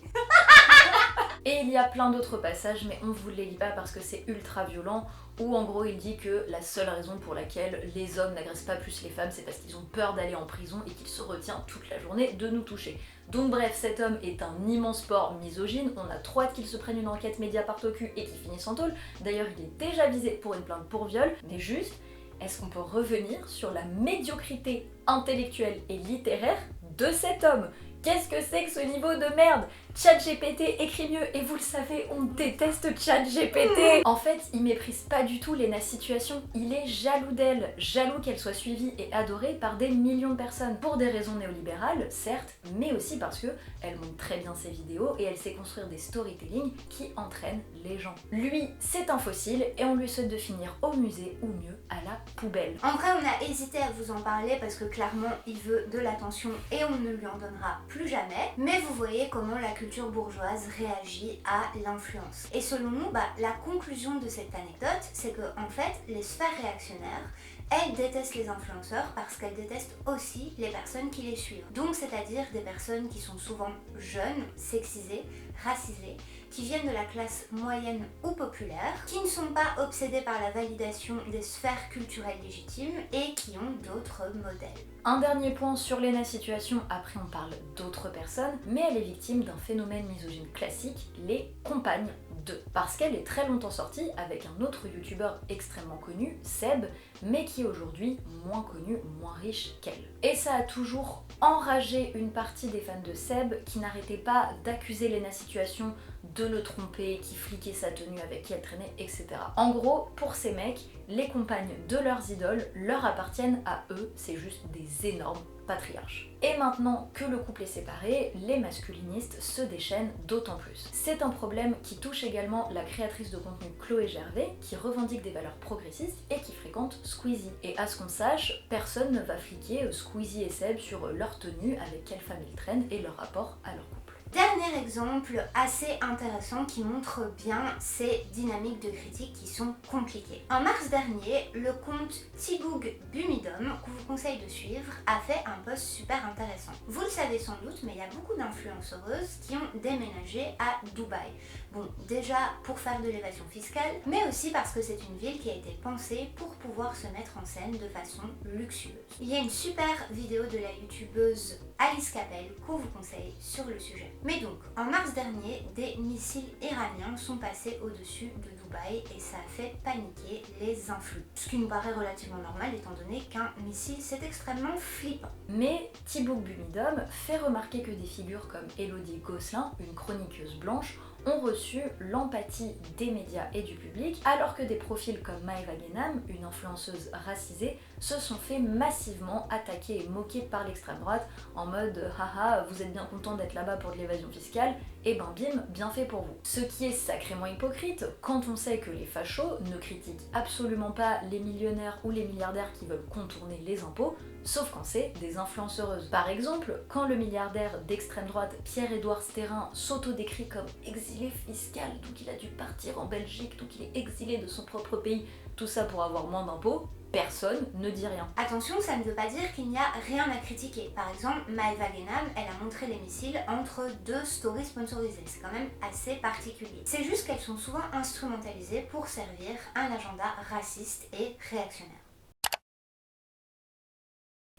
Et il y a plein d'autres passages, mais on vous les lit pas parce que c'est ultra violent, où en gros il dit que la seule raison pour laquelle les hommes n'agressent pas plus les femmes, c'est parce qu'ils ont peur d'aller en prison et qu'il se retient toute la journée de nous toucher. Donc bref, cet homme est un immense porc misogyne, on a trop hâte qu'il se prenne une enquête Mediapart au cul et qu'il finisse en tôle. D'ailleurs il est déjà visé pour une plainte pour viol, mais juste, est-ce qu'on peut revenir sur la médiocrité intellectuelle et littéraire de cet homme? Qu'est-ce que c'est que ce niveau de merde? ChatGPT écrit mieux, et vous le savez, on déteste ChatGPT. En fait, il méprise pas du tout Lena Situation, il est jaloux d'elle, jaloux qu'elle soit suivie et adorée par des millions de personnes. Pour des raisons néolibérales, certes, mais aussi parce que elle montre très bien ses vidéos et elle sait construire des storytelling qui entraînent les gens. Lui, c'est un fossile et on lui souhaite de finir au musée ou mieux, à la poubelle. En vrai, on a hésité à vous en parler parce que clairement, il veut de l'attention et on ne lui en donnera plus jamais. Mais vous voyez comment la culture bourgeoise réagit à l'influence. Et selon nous, la conclusion de cette anecdote, c'est que en fait, les sphères réactionnaires, elles détestent les influenceurs parce qu'elles détestent aussi les personnes qui les suivent. Donc c'est-à-dire des personnes qui sont souvent jeunes, sexisées, racisées, qui viennent de la classe moyenne ou populaire, qui ne sont pas obsédées par la validation des sphères culturelles légitimes et qui ont d'autres modèles. Un dernier point sur Lena Situation, après on parle d'autres personnes, mais elle est victime d'un phénomène misogyne classique, les compagnes de. Parce qu'elle est très longtemps sortie avec un autre youtubeur extrêmement connu, Seb, mais qui est aujourd'hui moins connu, moins riche qu'elle. Et ça a toujours enragé une partie des fans de Seb qui n'arrêtaient pas d'accuser Lena Situation de le tromper, qui fliquait sa tenue, avec qui elle traînait, etc. En gros, pour ces mecs, les compagnes de leurs idoles leur appartiennent à eux, c'est juste des énormes patriarches. Et maintenant que le couple est séparé, les masculinistes se déchaînent d'autant plus. C'est un problème qui touche également la créatrice de contenu Chloé Gervais, qui revendique des valeurs progressistes et qui fréquente Squeezie. Et à ce qu'on sache, personne ne va fliquer Squeezie et Seb sur leur tenue, avec quelle femme ils traînent et leur rapport à leur couple. Dernier exemple assez intéressant qui montre bien ces dynamiques de critique qui sont compliquées. En mars dernier, le compte Tiboug Bumidom, qu'on vous conseille de suivre, a fait un post super intéressant. Vous le savez sans doute, mais il y a beaucoup d'influenceuses qui ont déménagé à Dubaï. Bon, déjà pour faire de l'évasion fiscale, mais aussi parce que c'est une ville qui a été pensée pour pouvoir se mettre en scène de façon luxueuse. Il y a une super vidéo de la youtubeuse Alice Capel qu'on vous conseille sur le sujet. Mais donc, en mars dernier, des missiles iraniens sont passés au-dessus de Dubaï et ça a fait paniquer les influx. Ce qui nous paraît relativement normal étant donné qu'un missile c'est extrêmement flippant. Mais Tiboug Bumidom fait remarquer que des figures comme Elodie Gosselin, une chroniqueuse blanche, ont reçu l'empathie des médias et du public, alors que des profils comme Maëva Guénam, une influenceuse racisée, se sont fait massivement attaquer et moquer par l'extrême droite en mode « haha, vous êtes bien content d'être là-bas pour de l'évasion fiscale, et ben bim, bien fait pour vous ». Ce qui est sacrément hypocrite quand on sait que les fachos ne critiquent absolument pas les millionnaires ou les milliardaires qui veulent contourner les impôts, sauf quand c'est des influenceuses. Par exemple, quand le milliardaire d'extrême droite Pierre-Édouard Sterrin s'auto-décrit comme exilé fiscal, donc il a dû partir en Belgique, donc il est exilé de son propre pays, tout ça pour avoir moins d'impôts, personne ne dit rien. Attention, ça ne veut pas dire qu'il n'y a rien à critiquer. Par exemple, Maëva Guénam, elle a montré les missiles entre deux stories sponsorisées. C'est quand même assez particulier. C'est juste qu'elles sont souvent instrumentalisées pour servir un agenda raciste et réactionnaire.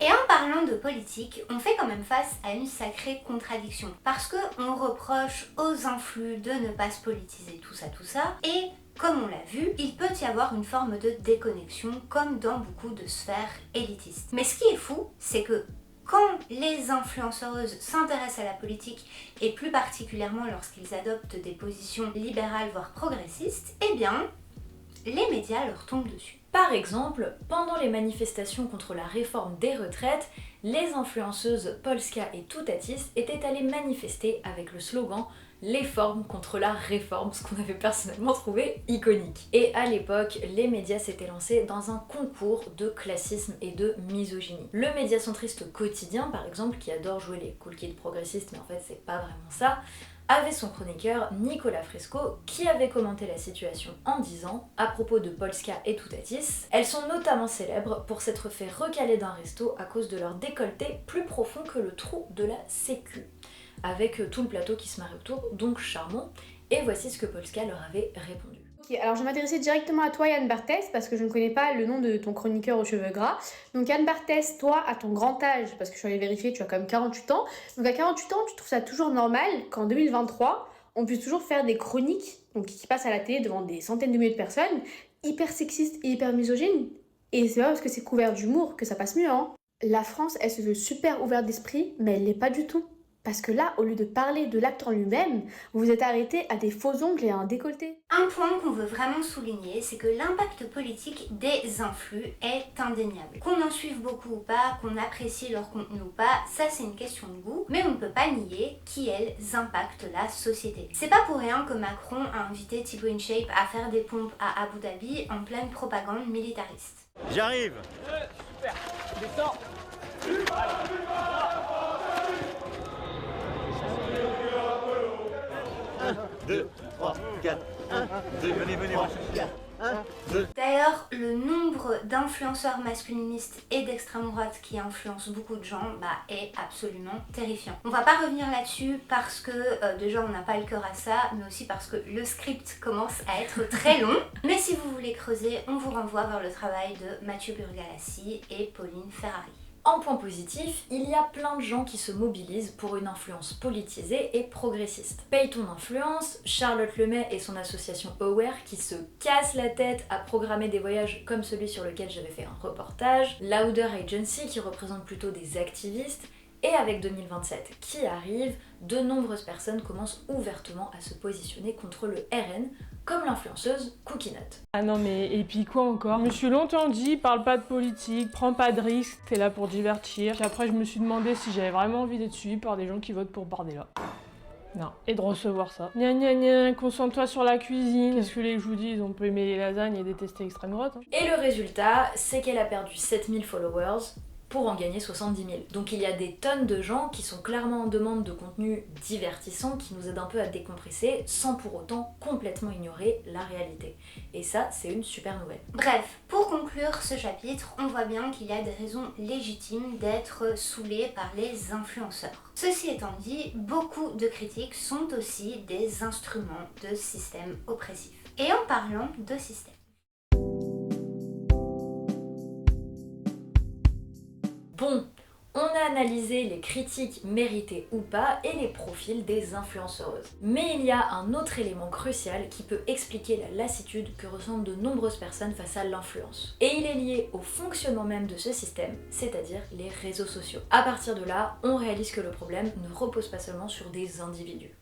Et en parlant de politique, on fait quand même face à une sacrée contradiction. Parce qu'on reproche aux influx de ne pas se politiser tout ça, et comme on l'a vu, il peut y avoir une forme de déconnexion comme dans beaucoup de sphères élitistes. Mais ce qui est fou, c'est que quand les influenceuses s'intéressent à la politique, et plus particulièrement lorsqu'ils adoptent des positions libérales voire progressistes, eh bien, les médias leur tombent dessus. Par exemple, pendant les manifestations contre la réforme des retraites, les influenceuses Polska et Toutatis étaient allées manifester avec le slogan « Les formes contre la réforme », ce qu'on avait personnellement trouvé iconique. Et à l'époque, les médias s'étaient lancés dans un concours de classisme et de misogynie. Le médiacentriste Quotidien, par exemple, qui adore jouer les cool kids progressistes, mais en fait c'est pas vraiment ça, avait son chroniqueur Nicolas Fresco qui avait commenté la situation en disant, à propos de Polska et Toutatis, elles sont notamment célèbres pour s'être fait recaler d'un resto à cause de leur décolleté plus profond que le trou de la sécu, avec tout le plateau qui se marrait autour, donc charmant, et voici ce que Polska leur avait répondu. Ok, alors je vais m'adresser directement à toi Yann Barthès parce que je ne connais pas le nom de ton chroniqueur aux cheveux gras. Donc Yann Barthès, toi à ton grand âge, parce que je suis allée vérifier, tu as quand même 48 ans. Donc à 48 ans, tu trouves ça toujours normal qu'en 2023, on puisse toujours faire des chroniques donc, qui passent à la télé devant des centaines de milliers de personnes, hyper sexistes et hyper misogynes. Et c'est pas parce que c'est couvert d'humour que ça passe mieux, hein. La France, elle se veut super ouverte d'esprit, mais elle l'est pas du tout. Parce que là, au lieu de parler de l'acte en lui-même, vous vous êtes arrêté à des faux ongles et à un décolleté. Un point qu'on veut vraiment souligner, c'est que l'impact politique des influx est indéniable. Qu'on en suive beaucoup ou pas, qu'on apprécie leur contenu ou pas, ça c'est une question de goût, mais on ne peut pas nier qui elles impactent la société. C'est pas pour rien que Macron a invité Thibaut InShape à faire des pompes à Abu Dhabi en pleine propagande militariste. J'arrive. Super. Descends. 1, 2, 3, 4, 1, 2, venez, 1, 2. D'ailleurs, le nombre d'influenceurs masculinistes et d'extrême droite qui influencent beaucoup de gens est absolument terrifiant. On va pas revenir là-dessus parce que déjà on n'a pas le cœur à ça, mais aussi parce que le script commence à être très long. Mais si vous voulez creuser, on vous renvoie vers le travail de Mathieu Burgalassi et Pauline Ferrari. En point positif, il y a plein de gens qui se mobilisent pour une influence politisée et progressiste. Paye ton influence, Charlotte Lemay et son association Aware qui se cassent la tête à programmer des voyages comme celui sur lequel j'avais fait un reportage, Louder Agency qui représente plutôt des activistes, et avec 2027 qui arrive, de nombreuses personnes commencent ouvertement à se positionner contre le RN, comme l'influenceuse Cookie Nut. Ah non mais et puis quoi encore? Je me suis longtemps dit, parle pas de politique, prends pas de risques, t'es là pour divertir. Puis après je me suis demandé si j'avais vraiment envie d'être suivie par des gens qui votent pour Bardella. Non. Et de recevoir ça. Gna gna gna, concentre-toi sur la cuisine. Qu'est-ce que les je vous dis, on peut aimer les lasagnes et détester Extrême Droite. Hein. Et le résultat, c'est qu'elle a perdu 7000 followers pour en gagner 70 000. Donc il y a des tonnes de gens qui sont clairement en demande de contenu divertissant qui nous aident un peu à décompresser sans pour autant complètement ignorer la réalité. Et ça, c'est une super nouvelle. Bref, pour conclure ce chapitre, on voit bien qu'il y a des raisons légitimes d'être saoulé par les influenceurs. Ceci étant dit, beaucoup de critiques sont aussi des instruments de système oppressif. Et en parlant de système, bon, on a analysé les critiques méritées ou pas et les profils des influenceuses. Mais il y a un autre élément crucial qui peut expliquer la lassitude que ressentent de nombreuses personnes face à l'influence. Et il est lié au fonctionnement même de ce système, c'est-à-dire les réseaux sociaux. À partir de là, on réalise que le problème ne repose pas seulement sur des individus.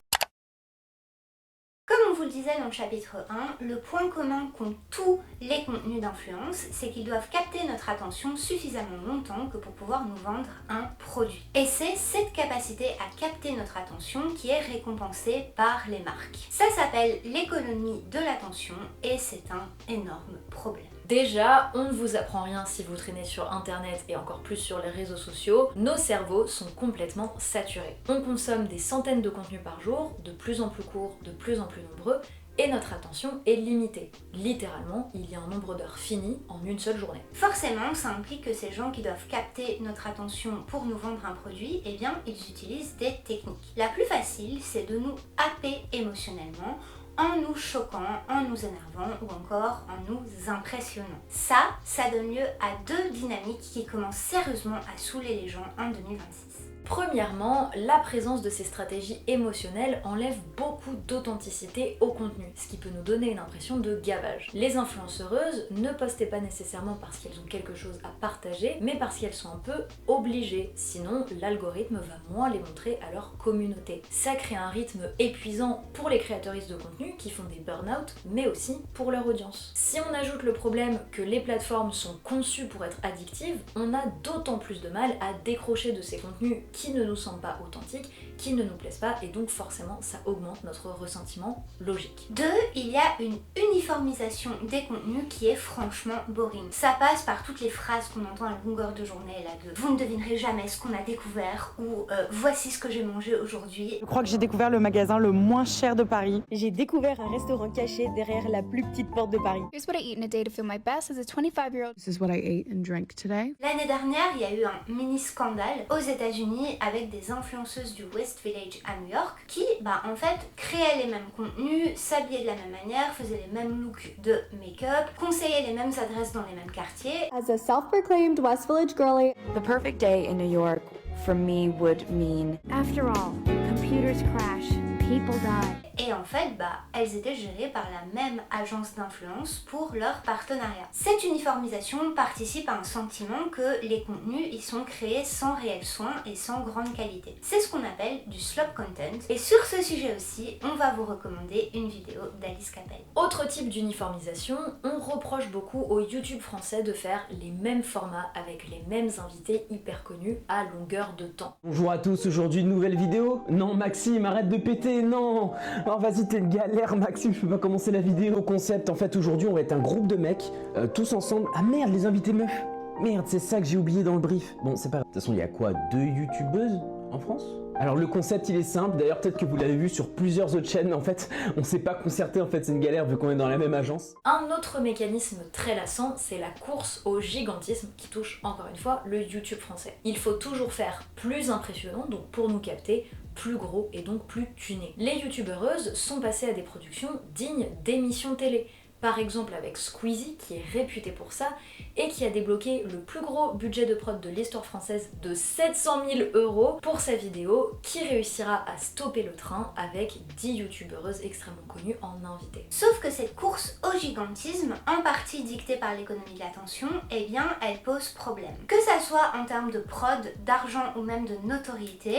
comme on vous le disait dans le chapitre 1, le point commun qu'ont tous les contenus d'influence, c'est qu'ils doivent capter notre attention suffisamment longtemps que pour pouvoir nous vendre un produit. Et c'est cette capacité à capter notre attention qui est récompensée par les marques. Ça s'appelle l'économie de l'attention et c'est un énorme problème. Déjà, on ne vous apprend rien si vous traînez sur internet et encore plus sur les réseaux sociaux, nos cerveaux sont complètement saturés. On consomme des centaines de contenus par jour, de plus en plus courts, de plus en plus nombreux, et notre attention est limitée. Littéralement, il y a un nombre d'heures fini en une seule journée. Forcément, ça implique que ces gens qui doivent capter notre attention pour nous vendre un produit, eh bien, ils utilisent des techniques. La plus facile, c'est de nous happer émotionnellement, en nous choquant, en nous énervant ou encore en nous impressionnant. Ça donne lieu à deux dynamiques qui commencent sérieusement à saouler les gens en 2026. Premièrement, la présence de ces stratégies émotionnelles enlève beaucoup d'authenticité au contenu, ce qui peut nous donner une impression de gavage. Les influenceuses ne postaient pas nécessairement parce qu'elles ont quelque chose à partager, mais parce qu'elles sont un peu obligées, sinon l'algorithme va moins les montrer à leur communauté. Ça crée un rythme épuisant pour les créatrices de contenu qui font des burn-out, mais aussi pour leur audience. Si on ajoute le problème que les plateformes sont conçues pour être addictives, on a d'autant plus de mal à décrocher de ces contenus qui ne nous semblent pas authentiques, qui ne nous plaisent pas, et donc forcément ça augmente notre ressentiment logique. 2. Il y a une uniformisation des contenus qui est franchement boring. Ça passe par toutes les phrases qu'on entend à longueur de journée, là, de « vous ne devinerez jamais ce qu'on a découvert » ou « voici ce que j'ai mangé aujourd'hui ». Je crois que j'ai découvert le magasin le moins cher de Paris. J'ai découvert un restaurant caché derrière la plus petite porte de Paris. Here's what I eat in a day to feel my best as a 25-year-old. This is what I ate and drank today. L'année dernière, il y a eu un mini scandale aux États-Unis avec des influenceuses du West Village à New York qui, en fait, créaient les mêmes contenus, s'habillaient de la même manière, faisaient les mêmes looks de make-up, conseillaient les mêmes adresses dans les mêmes quartiers. As a self-proclaimed West Village girlie, the perfect day in New York for me would mean, after all, computers crash, people die. Et en fait, elles étaient gérées par la même agence d'influence pour leur partenariat. Cette uniformisation participe à un sentiment que les contenus y sont créés sans réel soin et sans grande qualité. C'est ce qu'on appelle du slop content. Et sur ce sujet aussi, on va vous recommander une vidéo d'Alice Capel. Autre type d'uniformisation, on reproche beaucoup au YouTube français de faire les mêmes formats avec les mêmes invités hyper connus à longueur de temps. Bonjour à tous, aujourd'hui une nouvelle vidéo. Non Maxime, arrête de péter, non. Oh vas-y, t'es une galère Maxime, je peux pas commencer la vidéo. Au concept, en fait aujourd'hui on va être un groupe de mecs, tous ensemble. Ah merde, les invités meufs. Merde, c'est ça que j'ai oublié dans le brief. Bon, c'est pas grave. De toute façon, il y a quoi, 2 youtubeuses en France? Alors le concept il est simple, d'ailleurs peut-être que vous l'avez vu sur plusieurs autres chaînes, en fait on s'est pas concerté, en fait c'est une galère vu qu'on est dans la même agence. Un autre mécanisme très lassant, c'est la course au gigantisme qui touche encore une fois le YouTube français. Il faut toujours faire plus impressionnant, donc pour nous capter, plus gros et donc plus tuné. Les youtubeuses sont passées à des productions dignes d'émissions télé. Par exemple avec Squeezie qui est réputé pour ça et qui a débloqué le plus gros budget de prod de l'histoire française de 700 000 € pour sa vidéo qui réussira à stopper le train avec 10 youtubeuses extrêmement connues en invité. Sauf que cette course au gigantisme, en partie dictée par l'économie de l'attention, eh bien elle pose problème. Que ça soit en termes de prod, d'argent ou même de notoriété,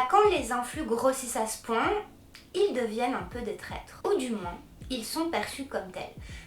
quand les influx grossissent à ce point, ils deviennent un peu des traîtres. Ou du moins, ils sont perçus comme tels.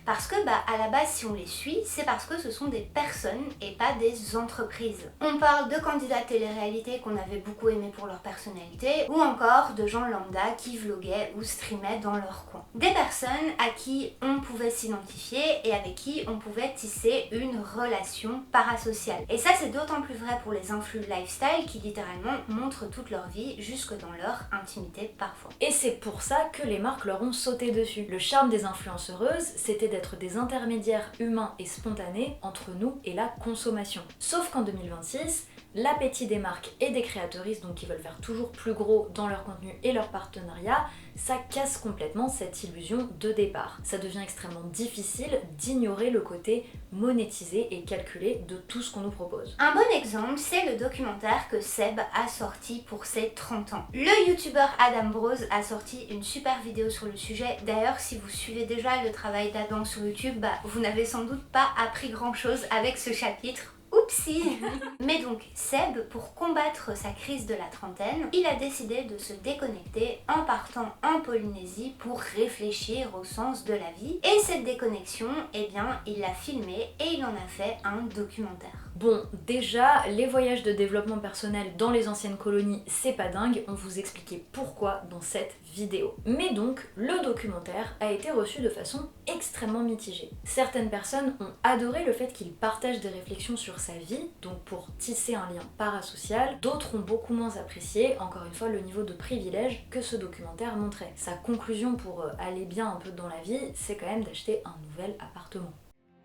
Parce que à la base, si on les suit, c'est parce que ce sont des personnes et pas des entreprises. On parle de candidats de télé-réalité qu'on avait beaucoup aimé pour leur personnalité, ou encore de gens lambda qui vloguaient ou streamaient dans leur coin. Des personnes à qui on pouvait s'identifier et avec qui on pouvait tisser une relation parasociale. Et ça, c'est d'autant plus vrai pour les influx lifestyle qui littéralement montrent toute leur vie jusque dans leur intimité parfois. Et c'est pour ça que les marques leur ont sauté dessus. Le charme des influenceuses, c'était d'être des intermédiaires humains et spontanés entre nous et la consommation. Sauf qu'en 2026, l'appétit des marques et des créateuristes, donc qui veulent faire toujours plus gros dans leur contenu et leur partenariat, ça casse complètement cette illusion de départ. Ça devient extrêmement difficile d'ignorer le côté monétisé et calculé de tout ce qu'on nous propose. Un bon exemple, c'est le documentaire que Seb a sorti pour ses 30 ans. Le youtubeur Adam Bros a sorti une super vidéo sur le sujet. D'ailleurs, si vous suivez déjà le travail d'Adam sur YouTube, vous n'avez sans doute pas appris grand chose avec ce chapitre. Oupsie. Mais donc, Seb, pour combattre sa crise de la trentaine, il a décidé de se déconnecter en partant en Polynésie pour réfléchir au sens de la vie. Et cette déconnexion, eh bien, il l'a filmée et il en a fait un documentaire. Bon, déjà, les voyages de développement personnel dans les anciennes colonies, c'est pas dingue, on vous expliquait pourquoi dans cette vidéo. Mais donc, le documentaire a été reçu de façon extrêmement mitigée. Certaines personnes ont adoré le fait qu'il partage des réflexions sur sa vie, donc pour tisser un lien parasocial. D'autres ont beaucoup moins apprécié, encore une fois, le niveau de privilège que ce documentaire montrait. Sa conclusion pour aller bien un peu dans la vie, c'est quand même d'acheter un nouvel appartement.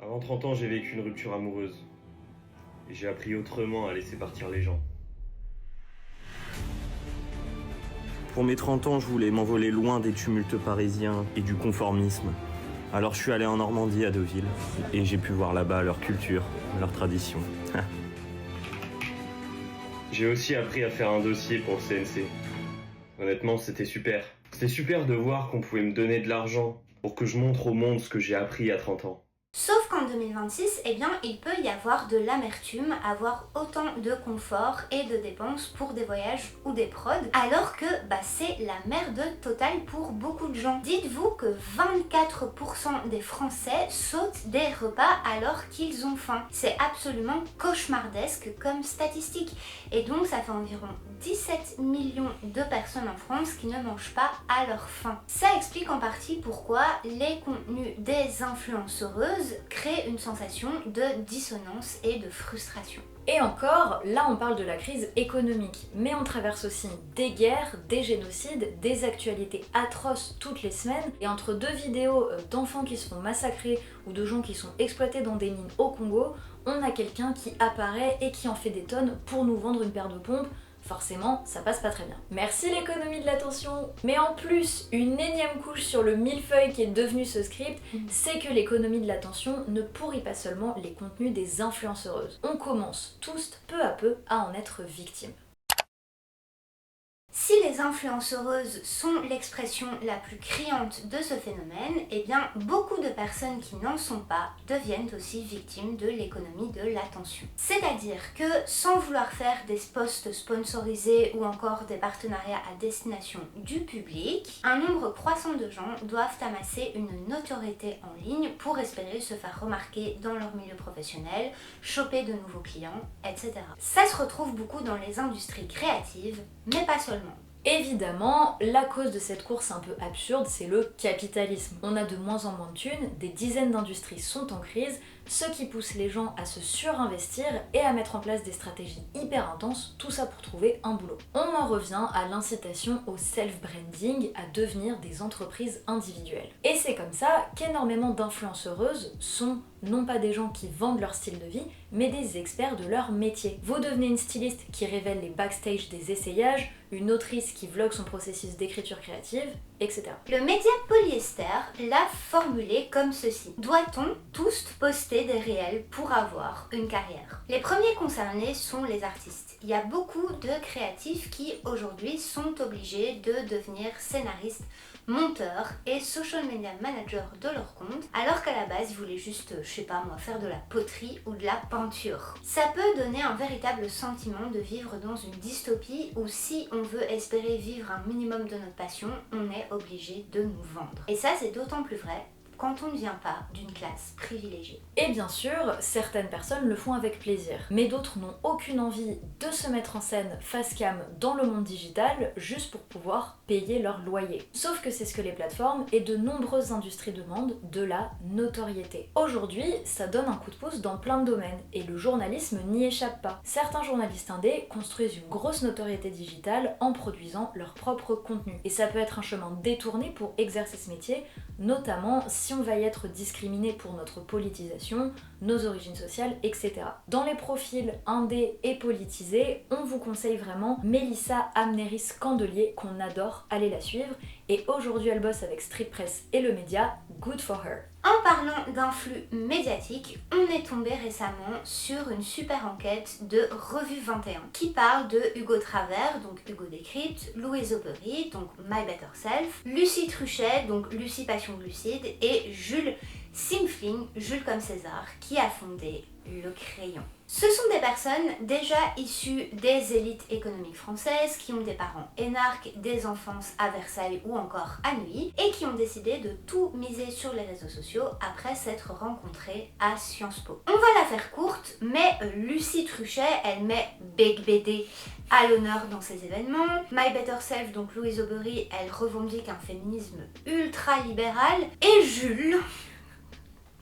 Avant 30 ans, j'ai vécu une rupture amoureuse. Et j'ai appris autrement à laisser partir les gens. Pour mes 30 ans, je voulais m'envoler loin des tumultes parisiens et du conformisme. Alors je suis allé en Normandie, à Deauville, et j'ai pu voir là-bas leur culture, leurs traditions. J'ai aussi appris à faire un dossier pour le CNC. Honnêtement, c'était super. C'était super de voir qu'on pouvait me donner de l'argent pour que je montre au monde ce que j'ai appris à 30 ans. Sauf qu'en 2026, eh bien, il peut y avoir de l'amertume, avoir autant de confort et de dépenses pour des voyages ou des prods, alors que c'est la merde totale pour beaucoup de gens. Dites-vous que 24% des Français sautent des repas alors qu'ils ont faim. C'est absolument cauchemardesque comme statistique. Et donc ça fait environ 17 millions de personnes en France qui ne mangent pas à leur faim. Ça explique en partie pourquoi les contenus des influenceuses créent une sensation de dissonance et de frustration. Et encore, là on parle de la crise économique, mais on traverse aussi des guerres, des génocides, des actualités atroces toutes les semaines, et entre deux vidéos d'enfants qui se font massacrer ou de gens qui sont exploités dans des mines au Congo, on a quelqu'un qui apparaît et qui en fait des tonnes pour nous vendre une paire de pompes. Forcément, ça passe pas très bien. Merci l'économie de l'attention. Mais en plus, une énième couche sur le millefeuille qui est devenu ce script, c'est que l'économie de l'attention ne pourrit pas seulement les contenus des influenceuses. On commence tous peu à peu à en être victimes. Si les influenceuses sont l'expression la plus criante de ce phénomène, eh bien beaucoup de personnes qui n'en sont pas deviennent aussi victimes de l'économie de l'attention. C'est-à-dire que sans vouloir faire des posts sponsorisés ou encore des partenariats à destination du public, un nombre croissant de gens doivent amasser une notoriété en ligne pour espérer se faire remarquer dans leur milieu professionnel, choper de nouveaux clients, etc. Ça se retrouve beaucoup dans les industries créatives, mais pas seulement. Évidemment, la cause de cette course un peu absurde, c'est le capitalisme. On a de moins en moins de thunes, des dizaines d'industries sont en crise, ce qui pousse les gens à se surinvestir et à mettre en place des stratégies hyper intenses, tout ça pour trouver un boulot. On en revient à l'incitation au self-branding, à devenir des entreprises individuelles. Et c'est comme ça qu'énormément d'influenceuses sont non pas des gens qui vendent leur style de vie, mais des experts de leur métier. Vous devenez une styliste qui révèle les backstage des essayages, une autrice qui vlogue son processus d'écriture créative, etc. Le média Polyester l'a formulé comme ceci. Doit-on tous poster poster des réels pour avoir une carrière. Les premiers concernés sont les artistes. Il y a beaucoup de créatifs qui aujourd'hui sont obligés de devenir scénaristes, monteurs et social media managers de leur compte, alors qu'à la base ils voulaient juste, je sais pas moi, faire de la poterie ou de la peinture. Ça peut donner un véritable sentiment de vivre dans une dystopie où si on veut espérer vivre un minimum de notre passion, on est obligé de nous vendre. Et ça c'est d'autant plus vrai quand on ne vient pas d'une classe privilégiée. Et bien sûr, certaines personnes le font avec plaisir, mais d'autres n'ont aucune envie de se mettre en scène face cam dans le monde digital juste pour pouvoir payer leur loyer. Sauf que c'est ce que les plateformes et de nombreuses industries demandent, de la notoriété. Aujourd'hui, ça donne un coup de pouce dans plein de domaines, et le journalisme n'y échappe pas. Certains journalistes indés construisent une grosse notoriété digitale en produisant leur propre contenu. Et ça peut être un chemin détourné pour exercer ce métier, notamment si on va y être discriminé pour notre politisation, nos origines sociales, etc. Dans les profils indés et politisés, on vous conseille vraiment Mélissa Amneris Candelier, qu'on adore, allez la suivre, et aujourd'hui elle bosse avec Street Press et le média, good for her. En parlant d'influx médiatique, on est tombé récemment sur une super enquête de Revue 21 qui parle de Hugo Travers, donc Hugo Décrypte, Louise Aubry, donc My Better Self, Lucie Truchet, donc Lucie Passion Glucide, et Jules Simfling, Jules comme César, qui a fondé Le Crayon. Ce sont des personnes déjà issues des élites économiques françaises qui ont des parents énarques, des enfances à Versailles ou encore à Neuilly et qui ont décidé de tout miser sur les réseaux sociaux après s'être rencontrées à Sciences Po. On va la faire courte, mais Lucie Truchet, elle met Big BD à l'honneur dans ses événements. My Better Self, donc Louise Aubry, elle revendique un féminisme ultra libéral. Et Jules,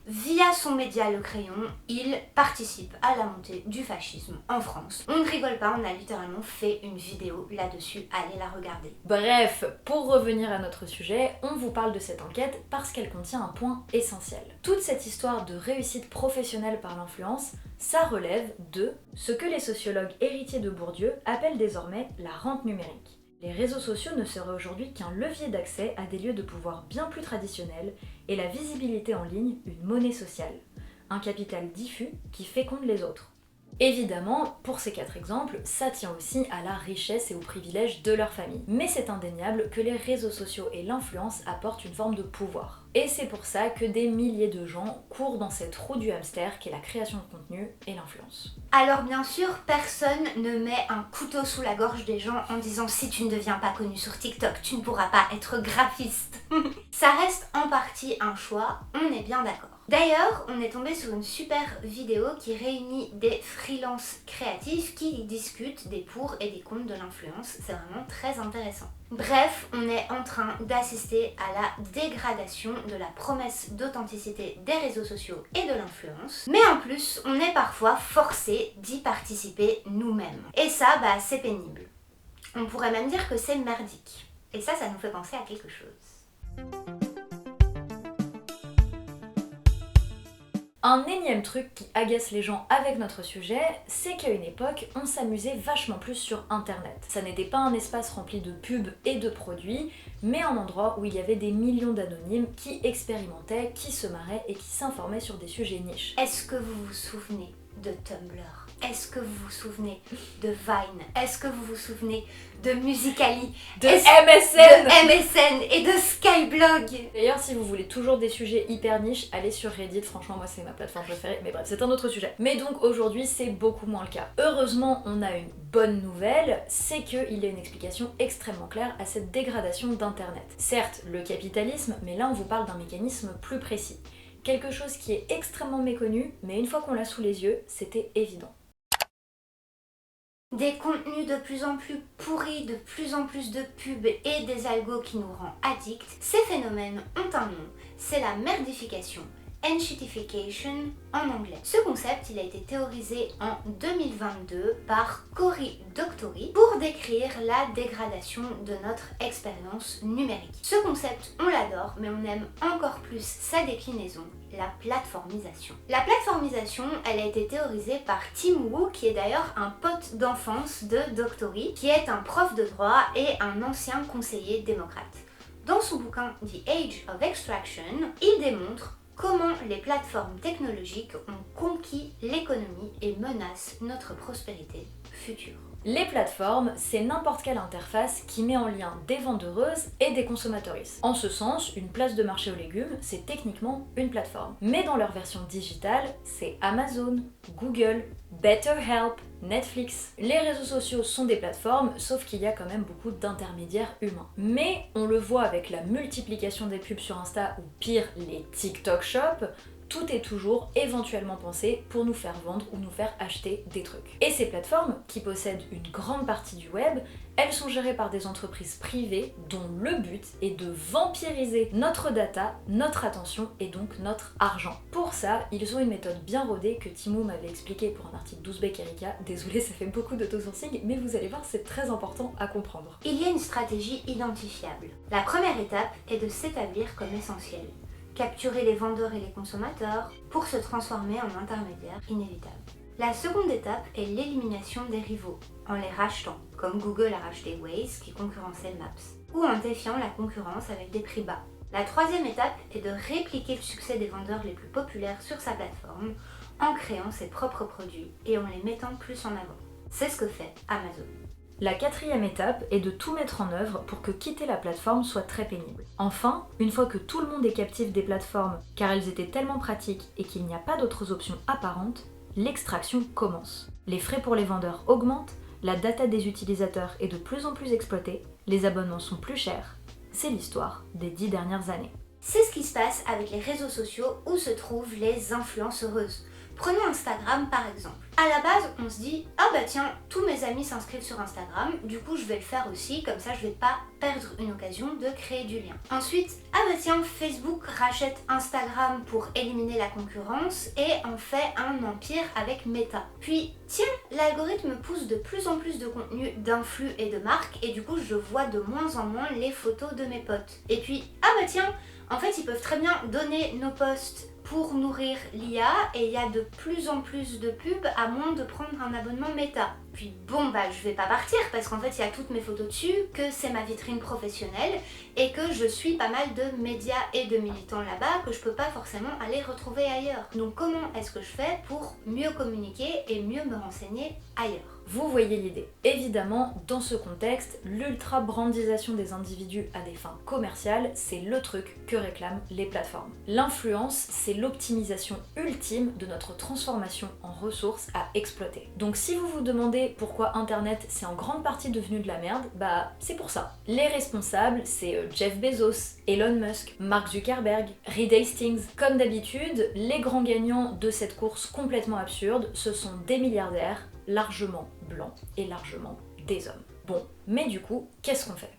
via son média Le Crayon, il participe à la montée du fascisme en France. On ne rigole pas, on a littéralement fait une vidéo là-dessus, allez la regarder. Bref, pour revenir à notre sujet, on vous parle de cette enquête parce qu'elle contient un point essentiel. Toute cette histoire de réussite professionnelle par l'influence, ça relève de ce que les sociologues héritiers de Bourdieu appellent désormais la rente numérique. Les réseaux sociaux ne seraient aujourd'hui qu'un levier d'accès à des lieux de pouvoir bien plus traditionnels et la visibilité en ligne une monnaie sociale, un capital diffus qui féconde les autres. Évidemment, pour ces 4 exemples, ça tient aussi à la richesse et aux privilèges de leur famille. Mais c'est indéniable que les réseaux sociaux et l'influence apportent une forme de pouvoir. Et c'est pour ça que des milliers de gens courent dans cette roue du hamster qu'est la création de contenu et l'influence. Alors bien sûr, personne ne met un couteau sous la gorge des gens en disant si tu ne deviens pas connu sur TikTok, tu ne pourras pas être graphiste. Ça reste en partie un choix, on est bien d'accord. D'ailleurs, on est tombé sur une super vidéo qui réunit des freelances créatifs qui discutent des pour et des contre de l'influence. C'est vraiment très intéressant. Bref, on est en train d'assister à la dégradation de la promesse d'authenticité des réseaux sociaux et de l'influence. Mais en plus, on est parfois forcé d'y participer nous-mêmes. Et ça, c'est pénible. On pourrait même dire que c'est merdique. Et ça nous fait penser à quelque chose. Un énième truc qui agace les gens avec notre sujet, c'est qu'à une époque, on s'amusait vachement plus sur internet. Ça n'était pas un espace rempli de pubs et de produits, mais un endroit où il y avait des millions d'anonymes qui expérimentaient, qui se marraient et qui s'informaient sur des sujets niches. Est-ce que vous vous souvenez de Tumblr? Est-ce que vous vous souvenez de Vine? Est-ce que vous vous souvenez de Musical.ly? De MSN! De MSN et de Skyblog! D'ailleurs, si vous voulez toujours des sujets hyper niches, allez sur Reddit, franchement moi c'est ma plateforme préférée, mais bref, c'est un autre sujet. Mais donc aujourd'hui, c'est beaucoup moins le cas. Heureusement, on a une bonne nouvelle, c'est qu'il y a une explication extrêmement claire à cette dégradation d'internet. Certes, le capitalisme, mais là on vous parle d'un mécanisme plus précis. Quelque chose qui est extrêmement méconnu, mais une fois qu'on l'a sous les yeux, c'était évident. Des contenus de plus en plus pourris, de plus en plus de pubs et des algos qui nous rendent addicts, ces phénomènes ont un nom, c'est la merdification, enshittification en anglais. Ce concept, il a été théorisé en 2022 par Cory Doctorow pour décrire la dégradation de notre expérience numérique. Ce concept, on l'adore, mais on aime encore plus sa déclinaison, la plateformisation. La plateformisation, elle a été théorisée par Tim Wu, qui est d'ailleurs un pote d'enfance de Doctorow, qui est un prof de droit et un ancien conseiller démocrate. Dans son bouquin The Age of Extraction, il démontre comment les plateformes technologiques ont conquis l'économie et menacent notre prospérité future. Les plateformes, c'est n'importe quelle interface qui met en lien des vendeuses et des consommatrices. En ce sens, une place de marché aux légumes, c'est techniquement une plateforme. Mais dans leur version digitale, c'est Amazon, Google, BetterHelp, Netflix. Les réseaux sociaux sont des plateformes, sauf qu'il y a quand même beaucoup d'intermédiaires humains. Mais on le voit avec la multiplication des pubs sur Insta ou pire, les TikTok Shop, tout est toujours éventuellement pensé pour nous faire vendre ou nous faire acheter des trucs. Et ces plateformes, qui possèdent une grande partie du web, elles sont gérées par des entreprises privées dont le but est de vampiriser notre data, notre attention et donc notre argent. Pour ça, ils ont une méthode bien rodée que Timo m'avait expliqué pour un article d'Ouzbek Erika. Désolée, ça fait beaucoup d'autosourcing, mais vous allez voir, c'est très important à comprendre. Il y a une stratégie identifiable. La première étape est de s'établir comme essentiel. Capturer les vendeurs et les consommateurs pour se transformer en intermédiaire inévitable. La seconde étape est l'élimination des rivaux, en les rachetant, comme Google a racheté Waze qui concurrençait Maps, ou en défiant la concurrence avec des prix bas. La troisième étape est de répliquer le succès des vendeurs les plus populaires sur sa plateforme en créant ses propres produits et en les mettant plus en avant. C'est ce que fait Amazon. La quatrième étape est de tout mettre en œuvre pour que quitter la plateforme soit très pénible. Enfin, une fois que tout le monde est captif des plateformes car elles étaient tellement pratiques et qu'il n'y a pas d'autres options apparentes, l'extraction commence. Les frais pour les vendeurs augmentent, la data des utilisateurs est de plus en plus exploitée, les abonnements sont plus chers. C'est l'histoire des 10 dernières années. C'est ce qui se passe avec les réseaux sociaux où se trouvent les influenceuses. Prenons Instagram par exemple. À la base, on se dit « Ah bah tiens, tous mes amis s'inscrivent sur Instagram, du coup je vais le faire aussi, comme ça je vais pas perdre une occasion de créer du lien. » Ensuite, « Ah bah tiens, Facebook rachète Instagram pour éliminer la concurrence et en fait un empire avec Meta. » Puis, tiens, l'algorithme pousse de plus en plus de contenu d'influx et de marques et du coup je vois de moins en moins les photos de mes potes. Et puis, « Ah bah tiens, en fait ils peuvent très bien donner nos posts pour nourrir l'IA et il y a de plus en plus de pubs à moins de prendre un abonnement Meta. Puis bon bah je vais pas partir parce qu'en fait il y a toutes mes photos dessus, que c'est ma vitrine professionnelle et que je suis pas mal de médias et de militants là-bas que je peux pas forcément aller retrouver ailleurs. Donc comment est-ce que je fais pour mieux communiquer et mieux me renseigner ailleurs ? Vous voyez l'idée. Évidemment, dans ce contexte, l'ultra-brandisation des individus à des fins commerciales, c'est le truc que réclament les plateformes. L'influence, c'est l'optimisation ultime de notre transformation en ressources à exploiter. Donc si vous vous demandez pourquoi Internet c'est en grande partie devenu de la merde, bah c'est pour ça. Les responsables, c'est Jeff Bezos, Elon Musk, Mark Zuckerberg, Reed Hastings. Comme d'habitude, les grands gagnants de cette course complètement absurde, ce sont des milliardaires, largement blancs et largement des hommes. Bon, mais du coup, qu'est-ce qu'on fait ?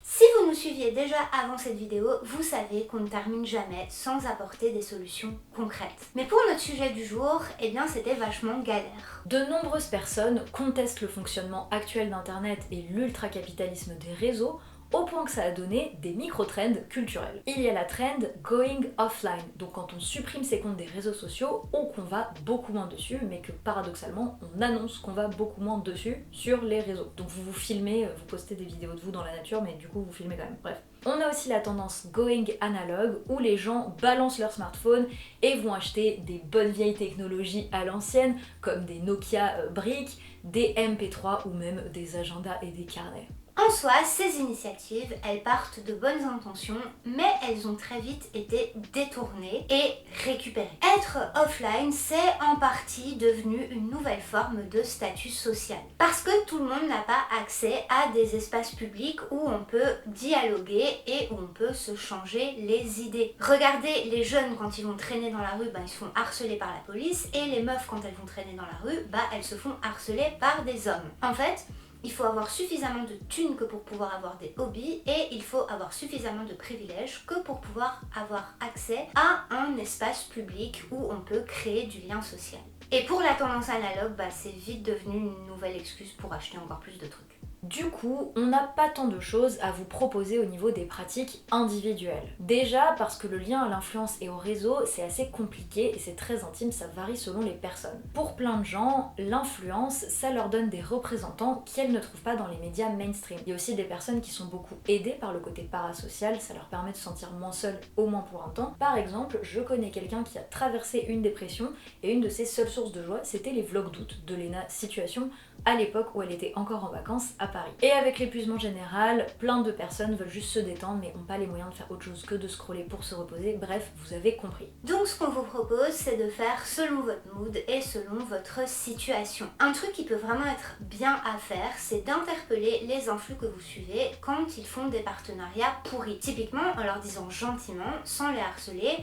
Si vous nous suiviez déjà avant cette vidéo, vous savez qu'on ne termine jamais sans apporter des solutions concrètes. Mais pour notre sujet du jour, eh bien c'était vachement galère. De nombreuses personnes contestent le fonctionnement actuel d'Internet et l'ultracapitalisme des réseaux au point que ça a donné des micro-trends culturels. Il y a la trend going offline, donc quand on supprime ses comptes des réseaux sociaux ou qu'on va beaucoup moins dessus, mais que paradoxalement on annonce qu'on va beaucoup moins dessus sur les réseaux. Donc vous vous filmez, vous postez des vidéos de vous dans la nature, mais du coup vous filmez quand même, bref. On a aussi la tendance going analog où les gens balancent leur smartphone et vont acheter des bonnes vieilles technologies à l'ancienne comme des Nokia briques, des MP3 ou même des agendas et des carnets. En soi, ces initiatives, elles partent de bonnes intentions, mais elles ont très vite été détournées et récupérées. Être offline, c'est en partie devenu une nouvelle forme de statut social. Parce que tout le monde n'a pas accès à des espaces publics où on peut dialoguer et où on peut se changer les idées. Regardez les jeunes quand ils vont traîner dans la rue, ils se font harceler par la police, et les meufs quand elles vont traîner dans la rue, elles se font harceler par des hommes. En fait, il faut avoir suffisamment de thunes que pour pouvoir avoir des hobbies et il faut avoir suffisamment de privilèges que pour pouvoir avoir accès à un espace public où on peut créer du lien social. Et pour la tendance analogue, c'est vite devenu une nouvelle excuse pour acheter encore plus de trucs. Du coup, on n'a pas tant de choses à vous proposer au niveau des pratiques individuelles. Déjà parce que le lien à l'influence et au réseau, c'est assez compliqué et c'est très intime, ça varie selon les personnes. Pour plein de gens, l'influence, ça leur donne des représentants qu'elles ne trouvent pas dans les médias mainstream. Il y a aussi des personnes qui sont beaucoup aidées par le côté parasocial, ça leur permet de se sentir moins seules, au moins pour un temps. Par exemple, je connais quelqu'un qui a traversé une dépression et une de ses seules sources de joie, c'était les vlogs d'août de Lena Situation, à l'époque où elle était encore en vacances à Paris. Et avec l'épuisement général, plein de personnes veulent juste se détendre mais n'ont pas les moyens de faire autre chose que de scroller pour se reposer, bref, vous avez compris. Donc ce qu'on vous propose, c'est de faire selon votre mood et selon votre situation. Un truc qui peut vraiment être bien à faire, c'est d'interpeller les influx que vous suivez quand ils font des partenariats pourris. Typiquement en leur disant gentiment, sans les harceler,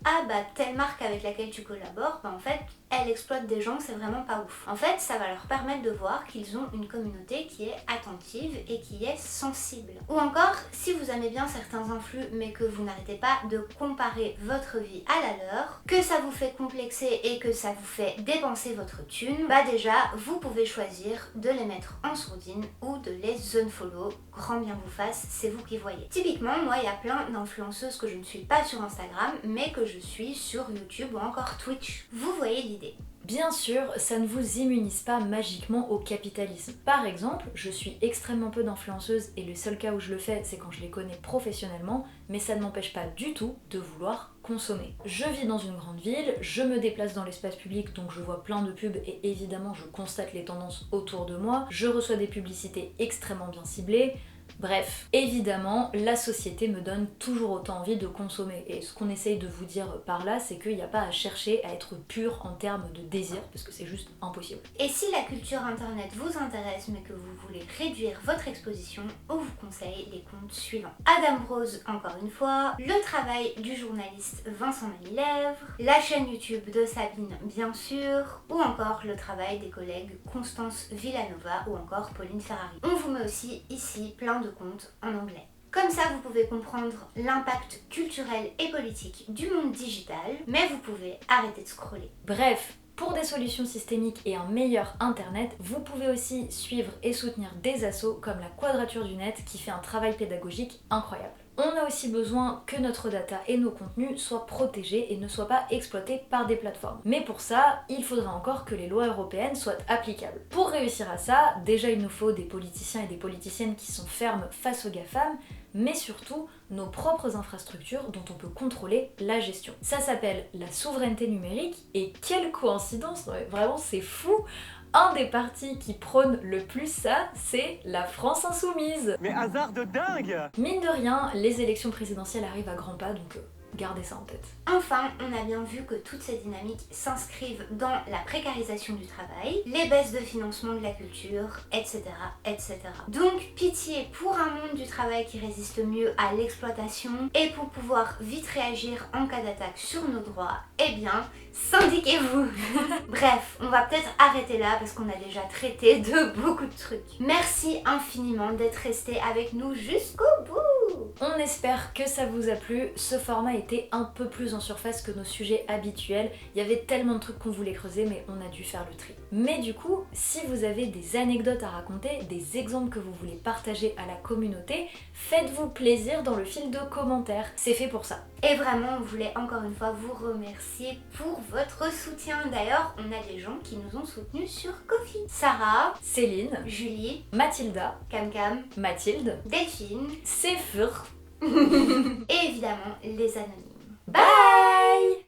ah bah telle marque avec laquelle tu collabores, bah en fait elle exploite des gens, c'est vraiment pas ouf. En fait ça va leur permettre de voir qu'ils ont une communauté qui est attentive et qui est sensible. Ou encore, si vous aimez bien certains influx mais que vous n'arrêtez pas de comparer votre vie à la leur, que ça vous fait complexer et que ça vous fait dépenser votre thune, bah déjà vous pouvez choisir de les mettre en sourdine ou de les unfollow, grand bien vous fasse, c'est vous qui voyez. Typiquement moi il y a plein d'influenceuses que je ne suis pas sur Instagram mais que je suis sur YouTube ou encore Twitch. Vous voyez l'idée. Bien sûr, ça ne vous immunise pas magiquement au capitalisme. Par exemple, je suis extrêmement peu d'influenceuses et le seul cas où je le fais, c'est quand je les connais professionnellement, mais ça ne m'empêche pas du tout de vouloir consommer. Je vis dans une grande ville, je me déplace dans l'espace public, donc je vois plein de pubs et évidemment je constate les tendances autour de moi, je reçois des publicités extrêmement bien ciblées. Bref, évidemment, la société me donne toujours autant envie de consommer. Et ce qu'on essaye de vous dire par là, c'est qu'il n'y a pas à chercher à être pur en termes de désir, parce que c'est juste impossible. Et si la culture internet vous intéresse, mais que vous voulez réduire votre exposition, on vous conseille les comptes suivants. Adam Rose, encore une fois, le travail du journaliste Vincent Manilèvre, la chaîne YouTube de Sabine, bien sûr, ou encore le travail des collègues Constance Villanova ou encore Pauline Ferrari. On vous met aussi ici plein de comptes en anglais. Comme ça, vous pouvez comprendre l'impact culturel et politique du monde digital, mais vous pouvez arrêter de scroller. Bref, pour des solutions systémiques et un meilleur internet, vous pouvez aussi suivre et soutenir des assos comme la Quadrature du Net qui fait un travail pédagogique incroyable. On a aussi besoin que notre data et nos contenus soient protégés et ne soient pas exploités par des plateformes. Mais pour ça, il faudra encore que les lois européennes soient applicables. Pour réussir à ça, déjà il nous faut des politiciens et des politiciennes qui sont fermes face aux GAFAM, mais surtout nos propres infrastructures dont on peut contrôler la gestion. Ça s'appelle la souveraineté numérique et quelle coïncidence, non mais vraiment c'est fou. Un des partis qui prône le plus ça, c'est la France Insoumise. Mais hasard de dingue! Mine de rien, les élections présidentielles arrivent à grands pas, donc gardez ça en tête. Enfin, on a bien vu que toutes ces dynamiques s'inscrivent dans la précarisation du travail, les baisses de financement de la culture, etc., etc. Donc, pitié pour un monde du travail qui résiste mieux à l'exploitation et pour pouvoir vite réagir en cas d'attaque sur nos droits, eh bien, syndiquez-vous. Bref, on va peut-être arrêter là parce qu'on a déjà traité de beaucoup de trucs. Merci infiniment d'être resté avec nous jusqu'au bout. On espère que ça vous a plu. Ce format était un peu plus en surface que nos sujets habituels. Il y avait tellement de trucs qu'on voulait creuser, mais on a dû faire le tri. Mais du coup, si vous avez des anecdotes à raconter, des exemples que vous voulez partager à la communauté, faites-vous plaisir dans le fil de commentaires. C'est fait pour ça. Et vraiment, on voulait encore une fois vous remercier pour votre soutien. D'ailleurs, on a des gens qui nous ont soutenus sur Ko-fi. Sarah, Céline, Julie, Mathilda, Cam-Cam, Mathilde, Delphine, Séphur et évidemment les anonymes. Bye!